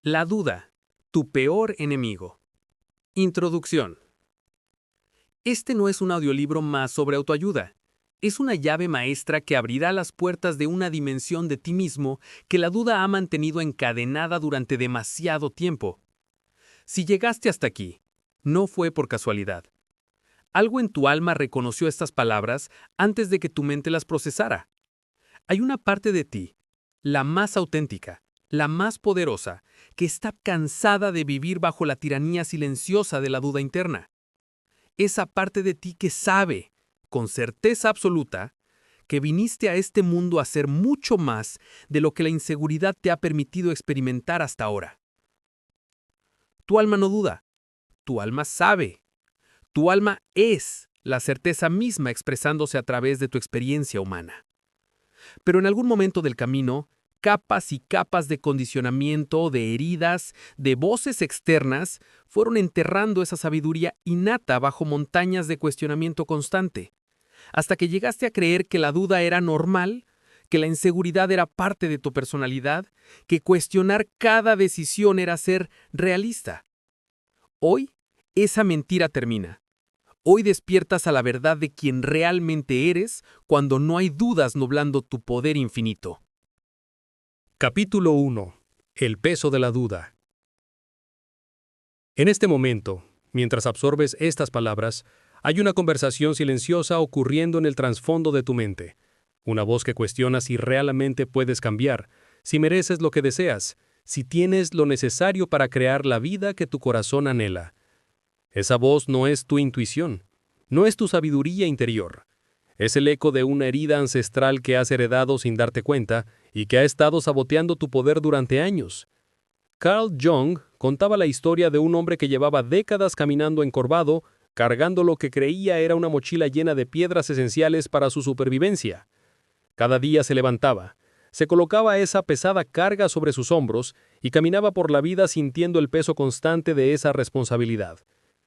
La duda, tu peor enemigo. Introducción. Este no es un audiolibro más sobre autoayuda. Es una llave maestra que abrirá las puertas de una dimensión de ti mismo que la duda ha mantenido encadenada durante demasiado tiempo. Si llegaste hasta aquí, no fue por casualidad. Algo en tu alma reconoció estas palabras antes de que tu mente las procesara. Hay una parte de ti, la más auténtica, la más poderosa, que está cansada de vivir bajo la tiranía silenciosa de la duda interna. Esa parte de ti que sabe, con certeza absoluta, que viniste a este mundo a ser mucho más de lo que la inseguridad te ha permitido experimentar hasta ahora. Tu alma no duda, tu alma sabe, tu alma es la certeza misma expresándose a través de tu experiencia humana. Pero en algún momento del camino, capas y capas de condicionamiento, de heridas, de voces externas, fueron enterrando esa sabiduría innata bajo montañas de cuestionamiento constante, hasta que llegaste a creer que la duda era normal, que la inseguridad era parte de tu personalidad, que cuestionar cada decisión era ser realista. Hoy, esa mentira termina. Hoy despiertas a la verdad de quien realmente eres cuando no hay dudas nublando tu poder infinito. Capítulo 1. El peso de la duda. En este momento, mientras absorbes estas palabras, hay una conversación silenciosa ocurriendo en el trasfondo de tu mente. Una voz que cuestiona si realmente puedes cambiar, si mereces lo que deseas, si tienes lo necesario para crear la vida que tu corazón anhela. Esa voz no es tu intuición, no es tu sabiduría interior. Es el eco de una herida ancestral que has heredado sin darte cuenta y que ha estado saboteando tu poder durante años. Carl Jung contaba la historia de un hombre que llevaba décadas caminando encorvado, cargando lo que creía era una mochila llena de piedras esenciales para su supervivencia. Cada día se levantaba, se colocaba esa pesada carga sobre sus hombros y caminaba por la vida sintiendo el peso constante de esa responsabilidad.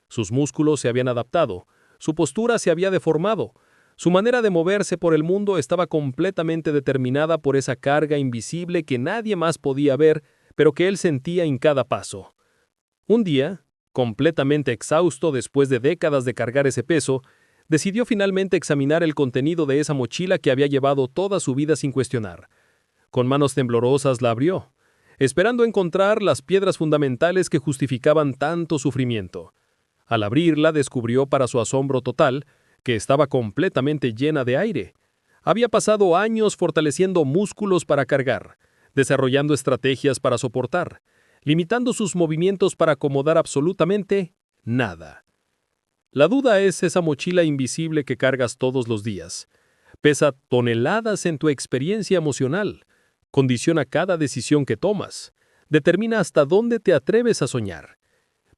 Sus músculos se habían adaptado, su postura se había deformado, su manera de moverse por el mundo estaba completamente determinada por esa carga invisible que nadie más podía ver, pero que él sentía en cada paso. Un día, completamente exhausto después de décadas de cargar ese peso, decidió finalmente examinar el contenido de esa mochila que había llevado toda su vida sin cuestionar. Con manos temblorosas la abrió, esperando encontrar las piedras fundamentales que justificaban tanto sufrimiento. Al abrirla, descubrió para su asombro total que estaba completamente llena de aire. Había pasado años fortaleciendo músculos para cargar, desarrollando estrategias para soportar, limitando sus movimientos para acomodar absolutamente nada. La duda es esa mochila invisible que cargas todos los días. Pesa toneladas en tu experiencia emocional, condiciona cada decisión que tomas, determina hasta dónde te atreves a soñar.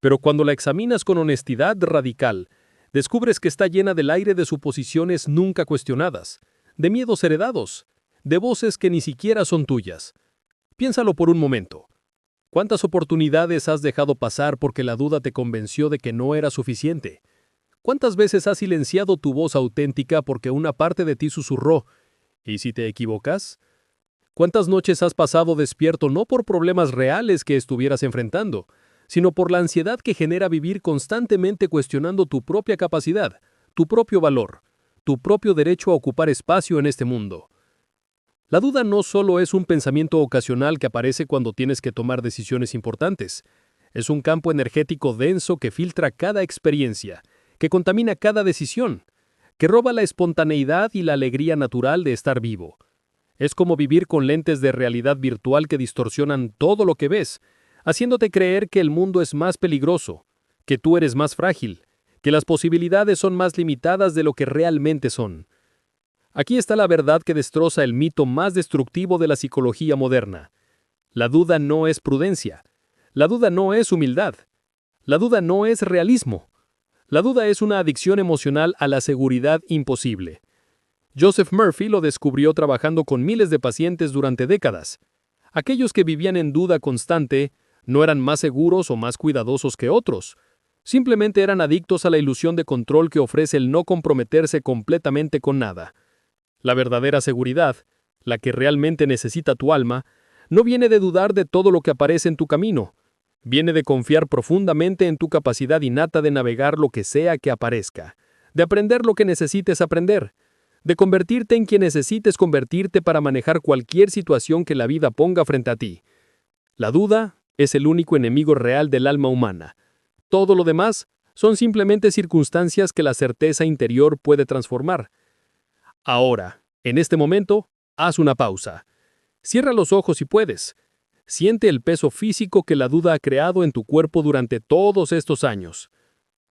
Pero cuando la examinas con honestidad radical, descubres que está llena del aire de suposiciones nunca cuestionadas, de miedos heredados, de voces que ni siquiera son tuyas. Piénsalo por un momento. ¿Cuántas oportunidades has dejado pasar porque la duda te convenció de que no era suficiente? ¿Cuántas veces has silenciado tu voz auténtica porque una parte de ti susurró, ¿y si te equivocas? ¿Cuántas noches has pasado despierto no por problemas reales que estuvieras enfrentando, sino por la ansiedad que genera vivir constantemente cuestionando tu propia capacidad, tu propio valor, tu propio derecho a ocupar espacio en este mundo? La duda no solo es un pensamiento ocasional que aparece cuando tienes que tomar decisiones importantes. Es un campo energético denso que filtra cada experiencia, que contamina cada decisión, que roba la espontaneidad y la alegría natural de estar vivo. Es como vivir con lentes de realidad virtual que distorsionan todo lo que ves, haciéndote creer que el mundo es más peligroso, que tú eres más frágil, que las posibilidades son más limitadas de lo que realmente son. Aquí está la verdad que destroza el mito más destructivo de la psicología moderna. La duda no es prudencia. La duda no es humildad. La duda no es realismo. La duda es una adicción emocional a la seguridad imposible. Joseph Murphy lo descubrió trabajando con miles de pacientes durante décadas. Aquellos que vivían en duda constante no eran más seguros o más cuidadosos que otros. Simplemente eran adictos a la ilusión de control que ofrece el no comprometerse completamente con nada. La verdadera seguridad, la que realmente necesita tu alma, no viene de dudar de todo lo que aparece en tu camino. Viene de confiar profundamente en tu capacidad innata de navegar lo que sea que aparezca, de aprender lo que necesites aprender, de convertirte en quien necesites convertirte para manejar cualquier situación que la vida ponga frente a ti. La duda es el único enemigo real del alma humana. Todo lo demás son simplemente circunstancias que la certeza interior puede transformar. Ahora, en este momento, haz una pausa. Cierra los ojos si puedes. Siente el peso físico que la duda ha creado en tu cuerpo durante todos estos años.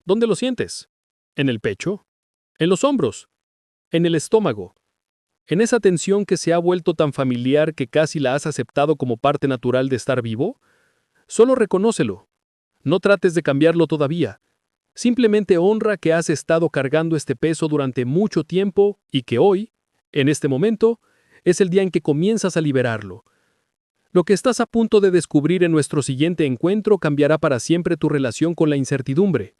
¿Dónde lo sientes? ¿En el pecho? ¿En los hombros? ¿En el estómago? ¿En esa tensión que se ha vuelto tan familiar que casi la has aceptado como parte natural de estar vivo? Solo reconócelo. No trates de cambiarlo todavía. Simplemente honra que has estado cargando este peso durante mucho tiempo y que hoy, en este momento, es el día en que comienzas a liberarlo. Lo que estás a punto de descubrir en nuestro siguiente encuentro cambiará para siempre tu relación con la incertidumbre.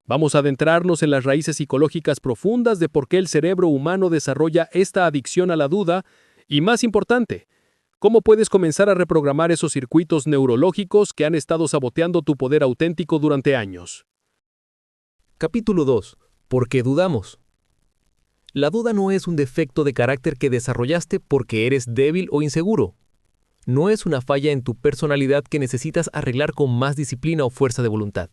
Vamos a adentrarnos en las raíces psicológicas profundas de por qué el cerebro humano desarrolla esta adicción a la duda y, más importante, cómo puedes comenzar a reprogramar esos circuitos neurológicos que han estado saboteando tu poder auténtico durante años. Capítulo 2. ¿Por qué dudamos? La duda no es un defecto de carácter que desarrollaste porque eres débil o inseguro. No es una falla en tu personalidad que necesitas arreglar con más disciplina o fuerza de voluntad.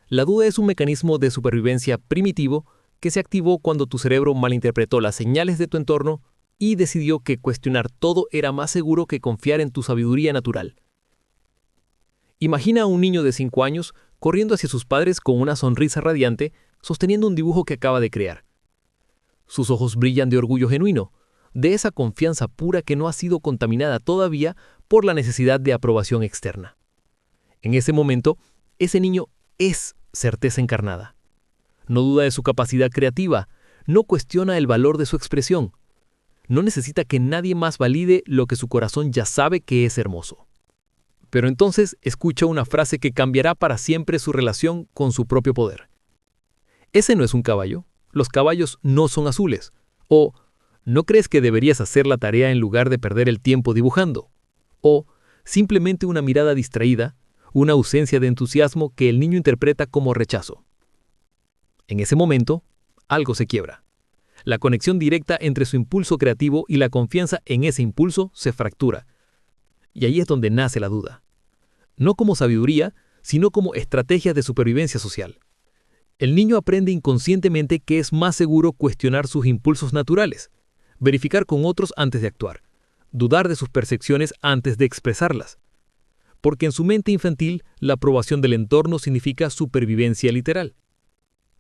La duda es un mecanismo de supervivencia primitivo que se activó cuando tu cerebro malinterpretó las señales de tu entorno y decidió que cuestionar todo era más seguro que confiar en tu sabiduría natural. Imagina a un niño de 5 años corriendo hacia sus padres con una sonrisa radiante, sosteniendo un dibujo que acaba de crear. Sus ojos brillan de orgullo genuino, de esa confianza pura que no ha sido contaminada todavía por la necesidad de aprobación externa. En ese momento, ese niño es certeza encarnada. No duda de su capacidad creativa, no cuestiona el valor de su expresión. No necesita que nadie más valide lo que su corazón ya sabe que es hermoso. Pero entonces escucha una frase que cambiará para siempre su relación con su propio poder. Ese no es un caballo. Los caballos no son azules. O, ¿no crees que deberías hacer la tarea en lugar de perder el tiempo dibujando? O, simplemente una mirada distraída, una ausencia de entusiasmo que el niño interpreta como rechazo. En ese momento, algo se quiebra. La conexión directa entre su impulso creativo y la confianza en ese impulso se fractura. Y ahí es donde nace la duda. No como sabiduría, sino como estrategia de supervivencia social. El niño aprende inconscientemente que es más seguro cuestionar sus impulsos naturales, verificar con otros antes de actuar, dudar de sus percepciones antes de expresarlas. Porque en su mente infantil, la aprobación del entorno significa supervivencia literal.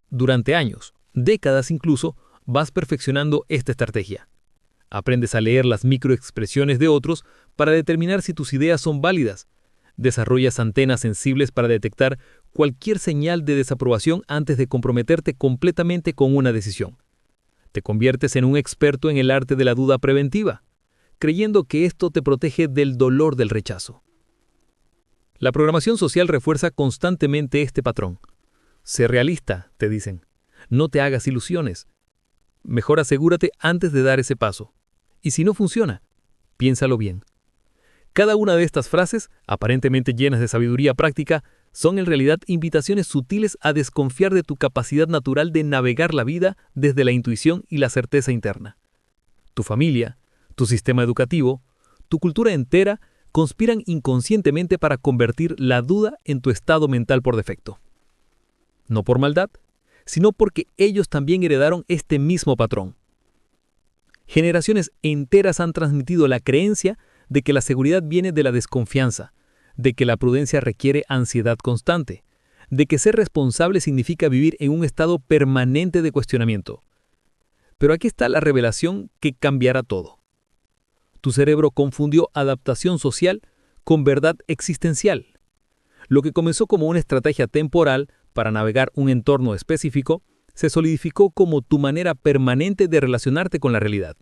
Durante años, décadas incluso, vas perfeccionando esta estrategia. Aprendes a leer las microexpresiones de otros para determinar si tus ideas son válidas. Desarrollas antenas sensibles para detectar cualquier señal de desaprobación antes de comprometerte completamente con una decisión. Te conviertes en un experto en el arte de la duda preventiva, creyendo que esto te protege del dolor del rechazo. La programación social refuerza constantemente este patrón. Sé realista, te dicen. No te hagas ilusiones. Mejor asegúrate antes de dar ese paso. Y si no funciona, piénsalo bien. Cada una de estas frases, aparentemente llenas de sabiduría práctica, son en realidad invitaciones sutiles a desconfiar de tu capacidad natural de navegar la vida desde la intuición y la certeza interna. Tu familia, tu sistema educativo, tu cultura entera conspiran inconscientemente para convertir la duda en tu estado mental por defecto. No por maldad, sino porque ellos también heredaron este mismo patrón. Generaciones enteras han transmitido la creencia de que la seguridad viene de la desconfianza, de que la prudencia requiere ansiedad constante, de que ser responsable significa vivir en un estado permanente de cuestionamiento. Pero aquí está la revelación que cambiará todo. Tu cerebro confundió adaptación social con verdad existencial. Lo que comenzó como una estrategia temporal para navegar un entorno específico, se solidificó como tu manera permanente de relacionarte con la realidad.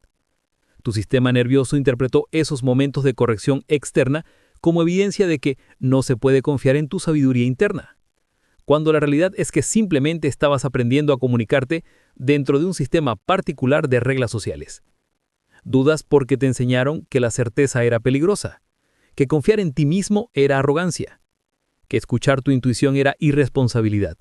Tu sistema nervioso interpretó esos momentos de corrección externa como evidencia de que no se puede confiar en tu sabiduría interna, cuando la realidad es que simplemente estabas aprendiendo a comunicarte dentro de un sistema particular de reglas sociales. Dudas porque te enseñaron que la certeza era peligrosa, que confiar en ti mismo era arrogancia, que escuchar tu intuición era irresponsabilidad.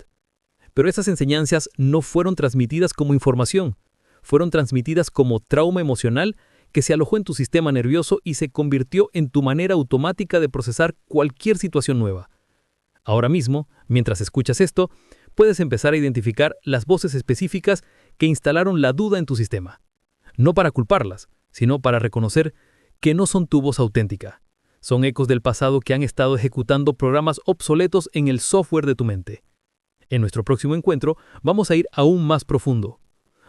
Pero esas enseñanzas no fueron transmitidas como información, fueron transmitidas como trauma emocional que se alojó en tu sistema nervioso y se convirtió en tu manera automática de procesar cualquier situación nueva. Ahora mismo, mientras escuchas esto, puedes empezar a identificar las voces específicas que instalaron la duda en tu sistema. No para culparlas, sino para reconocer que no son tu voz auténtica. Son ecos del pasado que han estado ejecutando programas obsoletos en el software de tu mente. En nuestro próximo encuentro vamos a ir aún más profundo.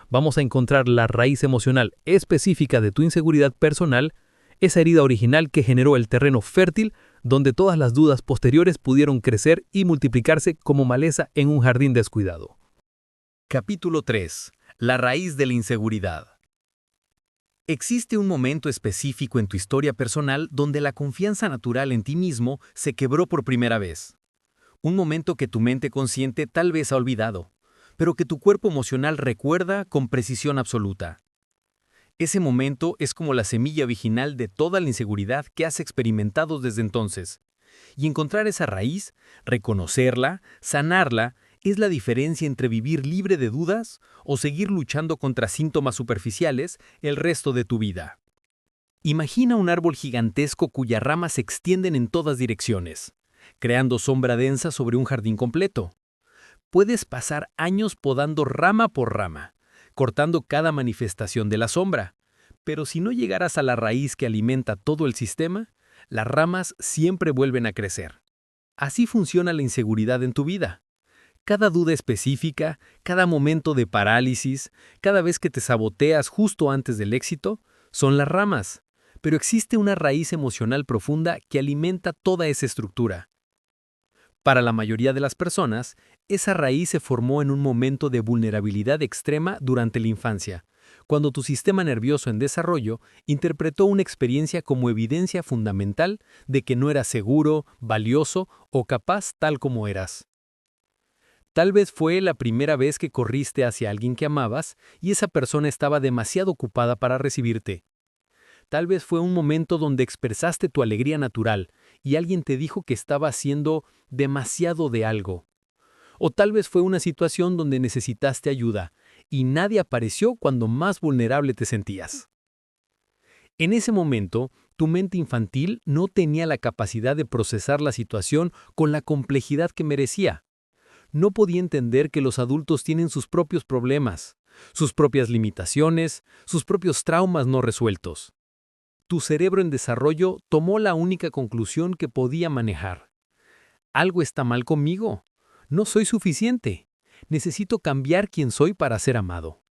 Vamos a encontrar la raíz emocional específica de tu inseguridad personal, esa herida original que generó el terreno fértil donde todas las dudas posteriores pudieron crecer y multiplicarse como maleza en un jardín descuidado. Capítulo 3. La raíz de la inseguridad. Existe un momento específico en tu historia personal donde la confianza natural en ti mismo se quebró por primera vez. Un momento que tu mente consciente tal vez ha olvidado, pero que tu cuerpo emocional recuerda con precisión absoluta. Ese momento es como la semilla original de toda la inseguridad que has experimentado desde entonces. Y encontrar esa raíz, reconocerla, sanarla, es la diferencia entre vivir libre de dudas o seguir luchando contra síntomas superficiales el resto de tu vida. Imagina un árbol gigantesco cuyas ramas se extienden en todas direcciones, creando sombra densa sobre un jardín completo. Puedes pasar años podando rama por rama, cortando cada manifestación de la sombra, pero si no llegaras a la raíz que alimenta todo el sistema, las ramas siempre vuelven a crecer. Así funciona la inseguridad en tu vida. Cada duda específica, cada momento de parálisis, cada vez que te saboteas justo antes del éxito, son las ramas, pero existe una raíz emocional profunda que alimenta toda esa estructura. Para la mayoría de las personas, esa raíz se formó en un momento de vulnerabilidad extrema durante la infancia, cuando tu sistema nervioso en desarrollo interpretó una experiencia como evidencia fundamental de que no eras seguro, valioso o capaz tal como eras. Tal vez fue la primera vez que corriste hacia alguien que amabas y esa persona estaba demasiado ocupada para recibirte. Tal vez fue un momento donde expresaste tu alegría natural y alguien te dijo que estaba haciendo demasiado de algo. O tal vez fue una situación donde necesitaste ayuda y nadie apareció cuando más vulnerable te sentías. En ese momento, tu mente infantil no tenía la capacidad de procesar la situación con la complejidad que merecía. No podía entender que los adultos tienen sus propios problemas, sus propias limitaciones, sus propios traumas no resueltos. Tu cerebro en desarrollo tomó la única conclusión que podía manejar. Algo está mal conmigo. No soy suficiente. Necesito cambiar quién soy para ser amado.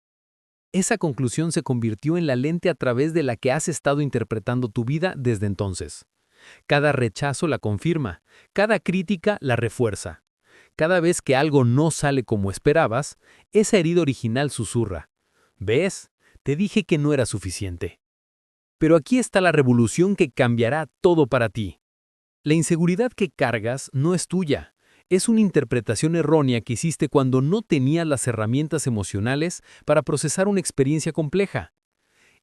Esa conclusión se convirtió en la lente a través de la que has estado interpretando tu vida desde entonces. Cada rechazo la confirma, cada crítica la refuerza. Cada vez que algo no sale como esperabas, esa herida original susurra. ¿Ves? Te dije que no era suficiente. Pero aquí está la revolución que cambiará todo para ti. La inseguridad que cargas no es tuya. Es una interpretación errónea que hiciste cuando no tenías las herramientas emocionales para procesar una experiencia compleja.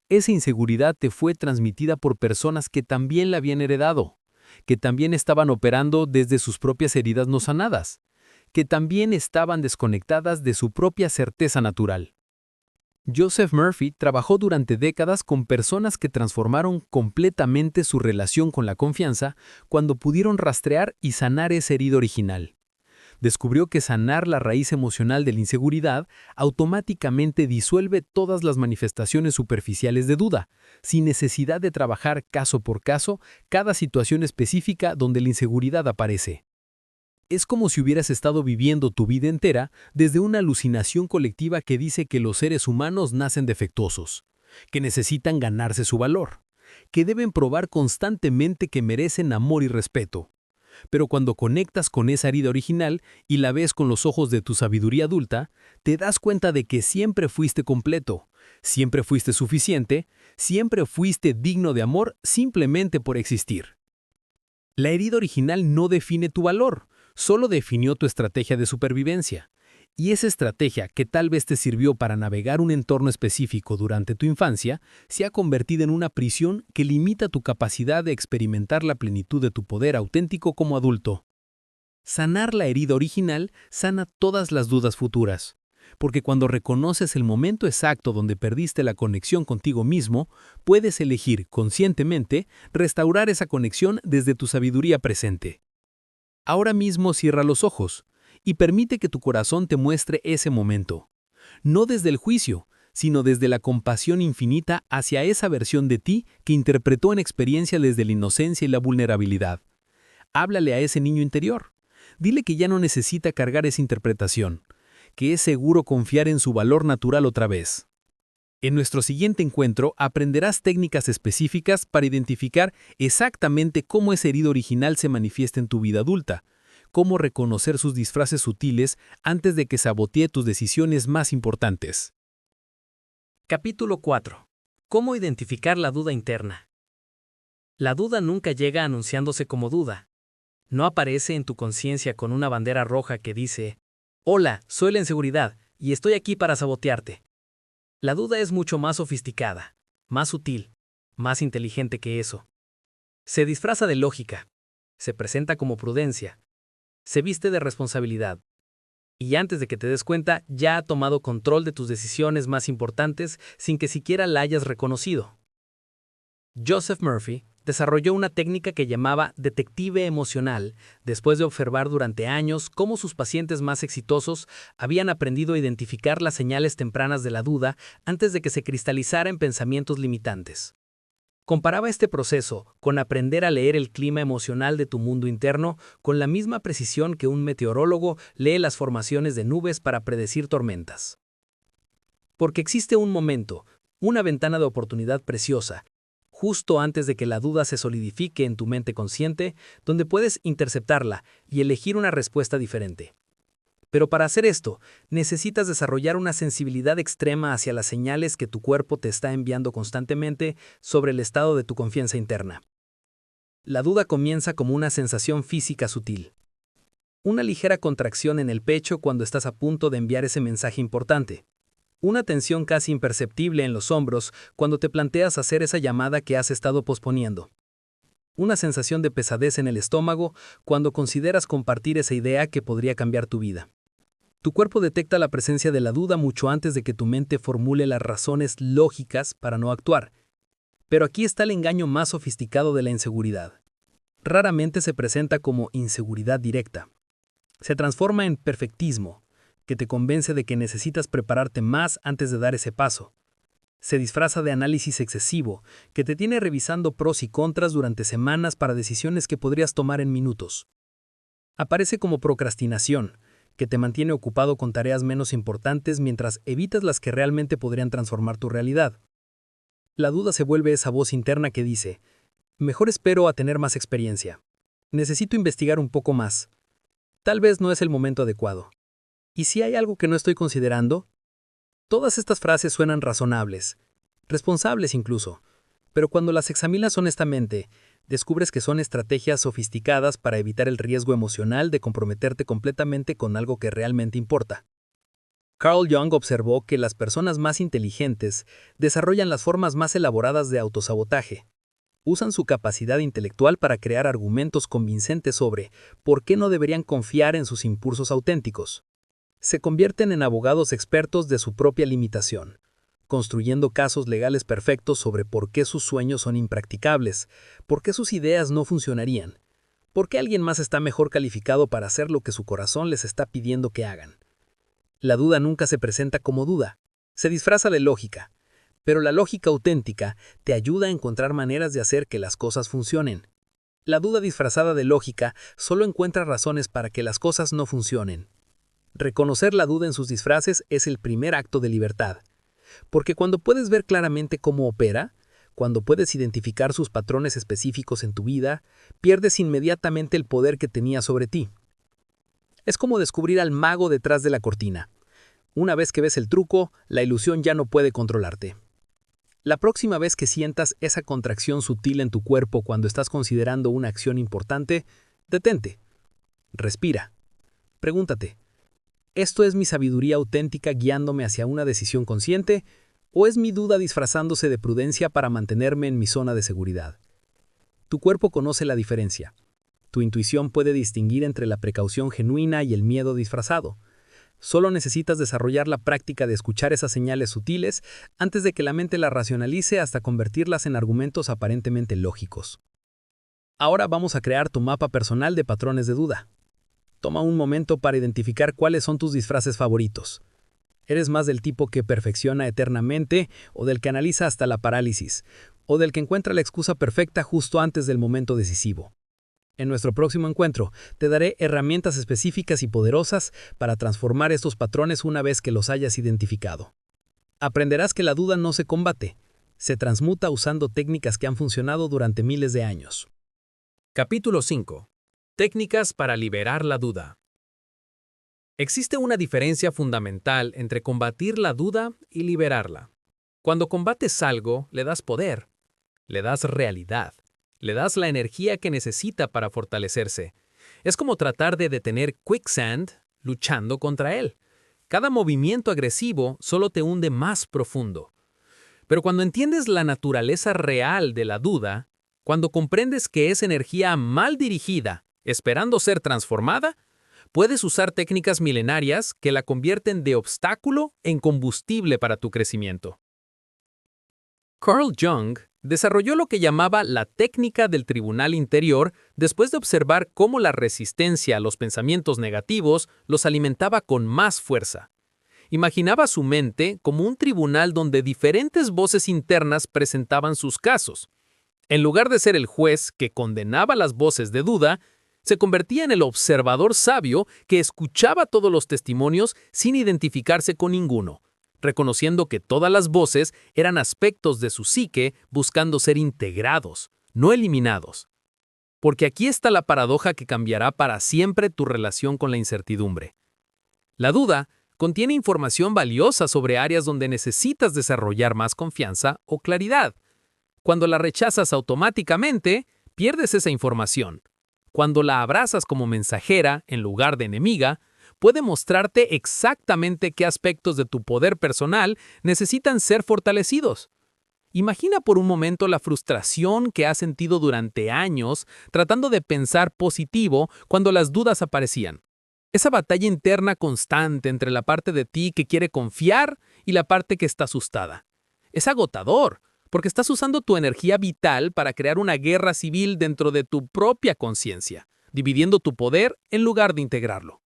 Esa inseguridad te fue transmitida por personas que también la habían heredado, que también estaban operando desde sus propias heridas no sanadas, que también estaban desconectadas de su propia certeza natural. Joseph Murphy trabajó durante décadas con personas que transformaron completamente su relación con la confianza cuando pudieron rastrear y sanar esa herida original. Descubrió que sanar la raíz emocional de la inseguridad automáticamente disuelve todas las manifestaciones superficiales de duda, sin necesidad de trabajar caso por caso cada situación específica donde la inseguridad aparece. Es como si hubieras estado viviendo tu vida entera desde una alucinación colectiva que dice que los seres humanos nacen defectuosos, que necesitan ganarse su valor, que deben probar constantemente que merecen amor y respeto. Pero cuando conectas con esa herida original y la ves con los ojos de tu sabiduría adulta, te das cuenta de que siempre fuiste completo, siempre fuiste suficiente, siempre fuiste digno de amor simplemente por existir. La herida original no define tu valor, solo definió tu estrategia de supervivencia. Y esa estrategia que tal vez te sirvió para navegar un entorno específico durante tu infancia, se ha convertido en una prisión que limita tu capacidad de experimentar la plenitud de tu poder auténtico como adulto. Sanar la herida original sana todas las dudas futuras, porque cuando reconoces el momento exacto donde perdiste la conexión contigo mismo, puedes elegir conscientemente restaurar esa conexión desde tu sabiduría presente. Ahora mismo cierra los ojos y permite que tu corazón te muestre ese momento. No desde el juicio, sino desde la compasión infinita hacia esa versión de ti que interpretó en experiencia desde la inocencia y la vulnerabilidad. Háblale a ese niño interior. Dile que ya no necesita cargar esa interpretación, que es seguro confiar en su valor natural otra vez. En nuestro siguiente encuentro aprenderás técnicas específicas para identificar exactamente cómo esa herida original se manifiesta en tu vida adulta, cómo reconocer sus disfraces sutiles antes de que sabotee tus decisiones más importantes. Capítulo 4. ¿Cómo identificar la duda interna? La duda nunca llega anunciándose como duda. No aparece en tu conciencia con una bandera roja que dice: «Hola, soy la inseguridad y estoy aquí para sabotearte». La duda es mucho más sofisticada, más sutil, más inteligente que eso. Se disfraza de lógica, se presenta como prudencia, se viste de responsabilidad. Y antes de que te des cuenta, ya ha tomado control de tus decisiones más importantes sin que siquiera la hayas reconocido. Joseph Murphy desarrolló una técnica que llamaba detective emocional después de observar durante años cómo sus pacientes más exitosos habían aprendido a identificar las señales tempranas de la duda antes de que se cristalizara en pensamientos limitantes. Comparaba este proceso con aprender a leer el clima emocional de tu mundo interno con la misma precisión que un meteorólogo lee las formaciones de nubes para predecir tormentas. Porque existe un momento, una ventana de oportunidad preciosa, justo antes de que la duda se solidifique en tu mente consciente, donde puedes interceptarla y elegir una respuesta diferente. Pero para hacer esto, necesitas desarrollar una sensibilidad extrema hacia las señales que tu cuerpo te está enviando constantemente sobre el estado de tu confianza interna. La duda comienza como una sensación física sutil. Una ligera contracción en el pecho cuando estás a punto de enviar ese mensaje importante. Una tensión casi imperceptible en los hombros cuando te planteas hacer esa llamada que has estado posponiendo. Una sensación de pesadez en el estómago cuando consideras compartir esa idea que podría cambiar tu vida. Tu cuerpo detecta la presencia de la duda mucho antes de que tu mente formule las razones lógicas para no actuar. Pero aquí está el engaño más sofisticado de la inseguridad. Raramente se presenta como inseguridad directa. Se transforma en perfectismo, que te convence de que necesitas prepararte más antes de dar ese paso. Se disfraza de análisis excesivo, que te tiene revisando pros y contras durante semanas para decisiones que podrías tomar en minutos. Aparece como procrastinación, que te mantiene ocupado con tareas menos importantes mientras evitas las que realmente podrían transformar tu realidad. La duda se vuelve esa voz interna que dice: mejor espero a tener más experiencia. Necesito investigar un poco más. Tal vez no es el momento adecuado. ¿Y si hay algo que no estoy considerando? Todas estas frases suenan razonables, responsables incluso, pero cuando las examinas honestamente, descubres que son estrategias sofisticadas para evitar el riesgo emocional de comprometerte completamente con algo que realmente importa. Carl Jung observó que las personas más inteligentes desarrollan las formas más elaboradas de autosabotaje. Usan su capacidad intelectual para crear argumentos convincentes sobre por qué no deberían confiar en sus impulsos auténticos. Se convierten en abogados expertos de su propia limitación, construyendo casos legales perfectos sobre por qué sus sueños son impracticables, por qué sus ideas no funcionarían, por qué alguien más está mejor calificado para hacer lo que su corazón les está pidiendo que hagan. La duda nunca se presenta como duda, se disfraza de lógica, pero la lógica auténtica te ayuda a encontrar maneras de hacer que las cosas funcionen. La duda disfrazada de lógica solo encuentra razones para que las cosas no funcionen. Reconocer la duda en sus disfraces es el primer acto de libertad, porque cuando puedes ver claramente cómo opera, cuando puedes identificar sus patrones específicos en tu vida, pierdes inmediatamente el poder que tenía sobre ti. Es como descubrir al mago detrás de la cortina. Una vez que ves el truco, la ilusión ya no puede controlarte. La próxima vez que sientas esa contracción sutil en tu cuerpo cuando estás considerando una acción importante, detente. Respira. Pregúntate: ¿Esto es mi sabiduría auténtica guiándome hacia una decisión consciente o es mi duda disfrazándose de prudencia para mantenerme en mi zona de seguridad? Tu cuerpo conoce la diferencia. Tu intuición puede distinguir entre la precaución genuina y el miedo disfrazado. Solo necesitas desarrollar la práctica de escuchar esas señales sutiles antes de que la mente las racionalice hasta convertirlas en argumentos aparentemente lógicos. Ahora vamos a crear tu mapa personal de patrones de duda. Toma un momento para identificar cuáles son tus disfraces favoritos. ¿Eres más del tipo que perfecciona eternamente o del que analiza hasta la parálisis, o del que encuentra la excusa perfecta justo antes del momento decisivo? En nuestro próximo encuentro, te daré herramientas específicas y poderosas para transformar estos patrones una vez que los hayas identificado. Aprenderás que la duda no se combate, se transmuta usando técnicas que han funcionado durante miles de años. Capítulo 5. Técnicas para liberar la duda. Existe una diferencia fundamental entre combatir la duda y liberarla. Cuando combates algo, le das poder, le das realidad. Le das la energía que necesita para fortalecerse. Es como tratar de detener quicksand luchando contra él. Cada movimiento agresivo solo te hunde más profundo. Pero cuando entiendes la naturaleza real de la duda, cuando comprendes que es energía mal dirigida, esperando ser transformada, puedes usar técnicas milenarias que la convierten de obstáculo en combustible para tu crecimiento. Carl Jung desarrolló lo que llamaba la técnica del tribunal interior después de observar cómo la resistencia a los pensamientos negativos los alimentaba con más fuerza. Imaginaba su mente como un tribunal donde diferentes voces internas presentaban sus casos. En lugar de ser el juez que condenaba las voces de duda, se convertía en el observador sabio que escuchaba todos los testimonios sin identificarse con ninguno, reconociendo que todas las voces eran aspectos de su psique buscando ser integrados, no eliminados. Porque aquí está la paradoja que cambiará para siempre tu relación con la incertidumbre. La duda contiene información valiosa sobre áreas donde necesitas desarrollar más confianza o claridad. Cuando la rechazas automáticamente, pierdes esa información. Cuando la abrazas como mensajera en lugar de enemiga, puede mostrarte exactamente qué aspectos de tu poder personal necesitan ser fortalecidos. Imagina por un momento la frustración que has sentido durante años tratando de pensar positivo cuando las dudas aparecían. Esa batalla interna constante entre la parte de ti que quiere confiar y la parte que está asustada. Es agotador, porque estás usando tu energía vital para crear una guerra civil dentro de tu propia conciencia, dividiendo tu poder en lugar de integrarlo.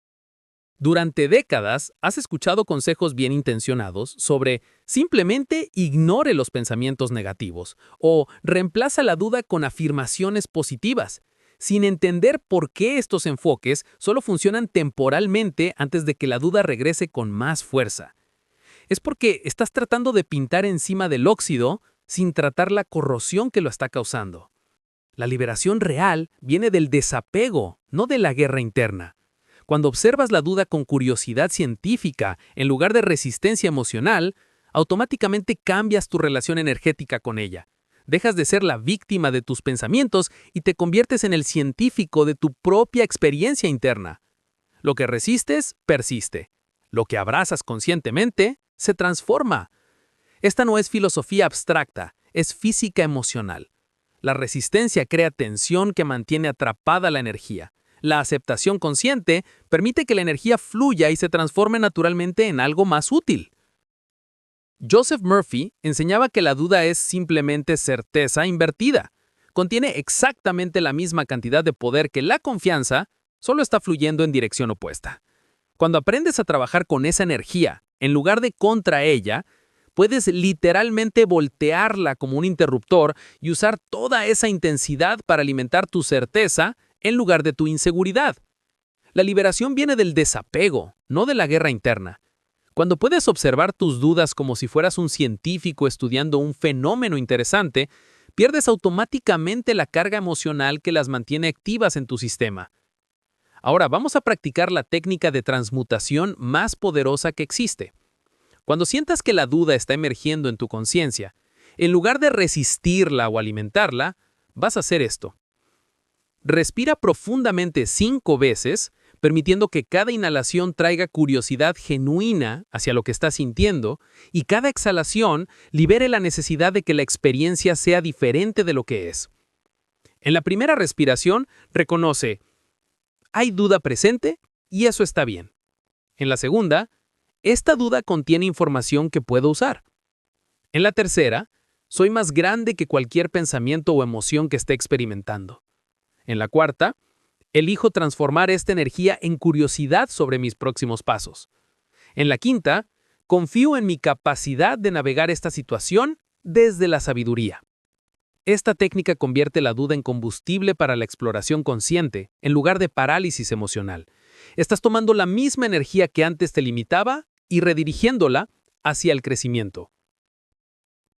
Durante décadas has escuchado consejos bien intencionados sobre simplemente ignore los pensamientos negativos o reemplaza la duda con afirmaciones positivas, sin entender por qué estos enfoques solo funcionan temporalmente antes de que la duda regrese con más fuerza. Es porque estás tratando de pintar encima del óxido sin tratar la corrosión que lo está causando. La liberación real viene del desapego, no de la guerra interna. Cuando observas la duda con curiosidad científica en lugar de resistencia emocional, automáticamente cambias tu relación energética con ella. Dejas de ser la víctima de tus pensamientos y te conviertes en el científico de tu propia experiencia interna. Lo que resistes, persiste. Lo que abrazas conscientemente, se transforma. Esta no es filosofía abstracta, es física emocional. La resistencia crea tensión que mantiene atrapada la energía. La aceptación consciente permite que la energía fluya y se transforme naturalmente en algo más útil. Joseph Murphy enseñaba que la duda es simplemente certeza invertida. Contiene exactamente la misma cantidad de poder que la confianza, solo está fluyendo en dirección opuesta. Cuando aprendes a trabajar con esa energía, en lugar de contra ella, puedes literalmente voltearla como un interruptor y usar toda esa intensidad para alimentar tu certeza en lugar de tu inseguridad. La liberación viene del desapego, no de la guerra interna. Cuando puedes observar tus dudas como si fueras un científico estudiando un fenómeno interesante, pierdes automáticamente la carga emocional que las mantiene activas en tu sistema. Ahora vamos a practicar la técnica de transmutación más poderosa que existe. Cuando sientas que la duda está emergiendo en tu conciencia, en lugar de resistirla o alimentarla, vas a hacer esto. Respira profundamente 5 veces permitiendo que cada inhalación traiga curiosidad genuina hacia lo que estás sintiendo y cada exhalación libere la necesidad de que la experiencia sea diferente de lo que es. En la primera respiración, reconoce, hay duda presente y eso está bien. En la segunda, esta duda contiene información que puedo usar. En la tercera, soy más grande que cualquier pensamiento o emoción que esté experimentando. En la cuarta, elijo transformar esta energía en curiosidad sobre mis próximos pasos. En la quinta, confío en mi capacidad de navegar esta situación desde la sabiduría. Esta técnica convierte la duda en combustible para la exploración consciente, en lugar de parálisis emocional. Estás tomando la misma energía que antes te limitaba y redirigiéndola hacia el crecimiento.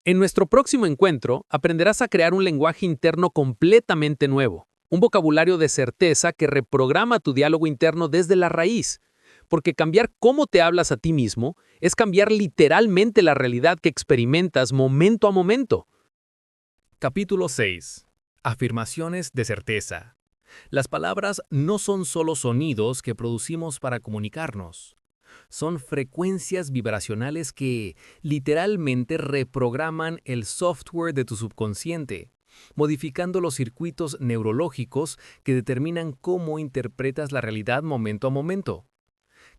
En nuestro próximo encuentro, aprenderás a crear un lenguaje interno completamente nuevo, un vocabulario de certeza que reprograma tu diálogo interno desde la raíz, porque cambiar cómo te hablas a ti mismo es cambiar literalmente la realidad que experimentas momento a momento. Capítulo 6. Afirmaciones de certeza. Las palabras no son solo sonidos que producimos para comunicarnos. Son frecuencias vibracionales que literalmente reprograman el software de tu subconsciente, modificando los circuitos neurológicos que determinan cómo interpretas la realidad momento a momento.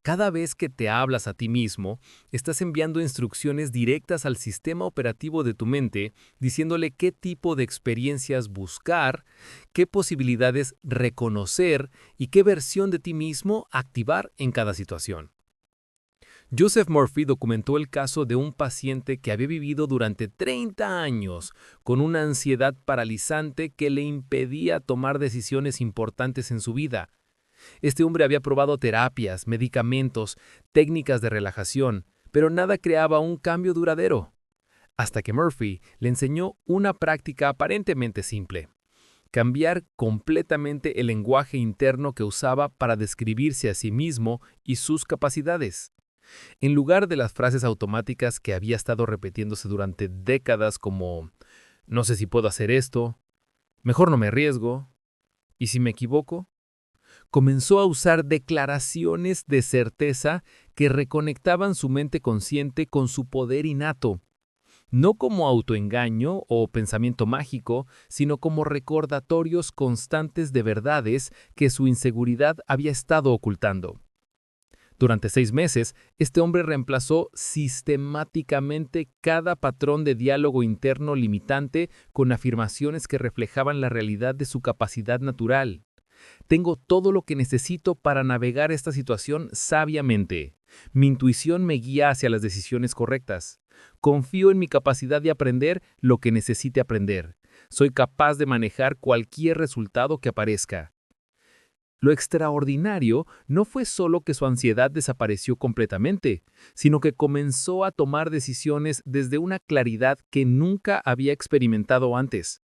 Cada vez que te hablas a ti mismo, estás enviando instrucciones directas al sistema operativo de tu mente, diciéndole qué tipo de experiencias buscar, qué posibilidades reconocer y qué versión de ti mismo activar en cada situación. Joseph Murphy documentó el caso de un paciente que había vivido durante 30 años con una ansiedad paralizante que le impedía tomar decisiones importantes en su vida. Este hombre había probado terapias, medicamentos, técnicas de relajación, pero nada creaba un cambio duradero. Hasta que Murphy le enseñó una práctica aparentemente simple: cambiar completamente el lenguaje interno que usaba para describirse a sí mismo y sus capacidades. En lugar de las frases automáticas que había estado repitiéndose durante décadas como «no sé si puedo hacer esto», «mejor no me arriesgo», «y si me equivoco», comenzó a usar declaraciones de certeza que reconectaban su mente consciente con su poder innato, no como autoengaño o pensamiento mágico, sino como recordatorios constantes de verdades que su inseguridad había estado ocultando. Durante 6 meses, este hombre reemplazó sistemáticamente cada patrón de diálogo interno limitante con afirmaciones que reflejaban la realidad de su capacidad natural. Tengo todo lo que necesito para navegar esta situación sabiamente. Mi intuición me guía hacia las decisiones correctas. Confío en mi capacidad de aprender lo que necesite aprender. Soy capaz de manejar cualquier resultado que aparezca. Lo extraordinario no fue solo que su ansiedad desapareció completamente, sino que comenzó a tomar decisiones desde una claridad que nunca había experimentado antes.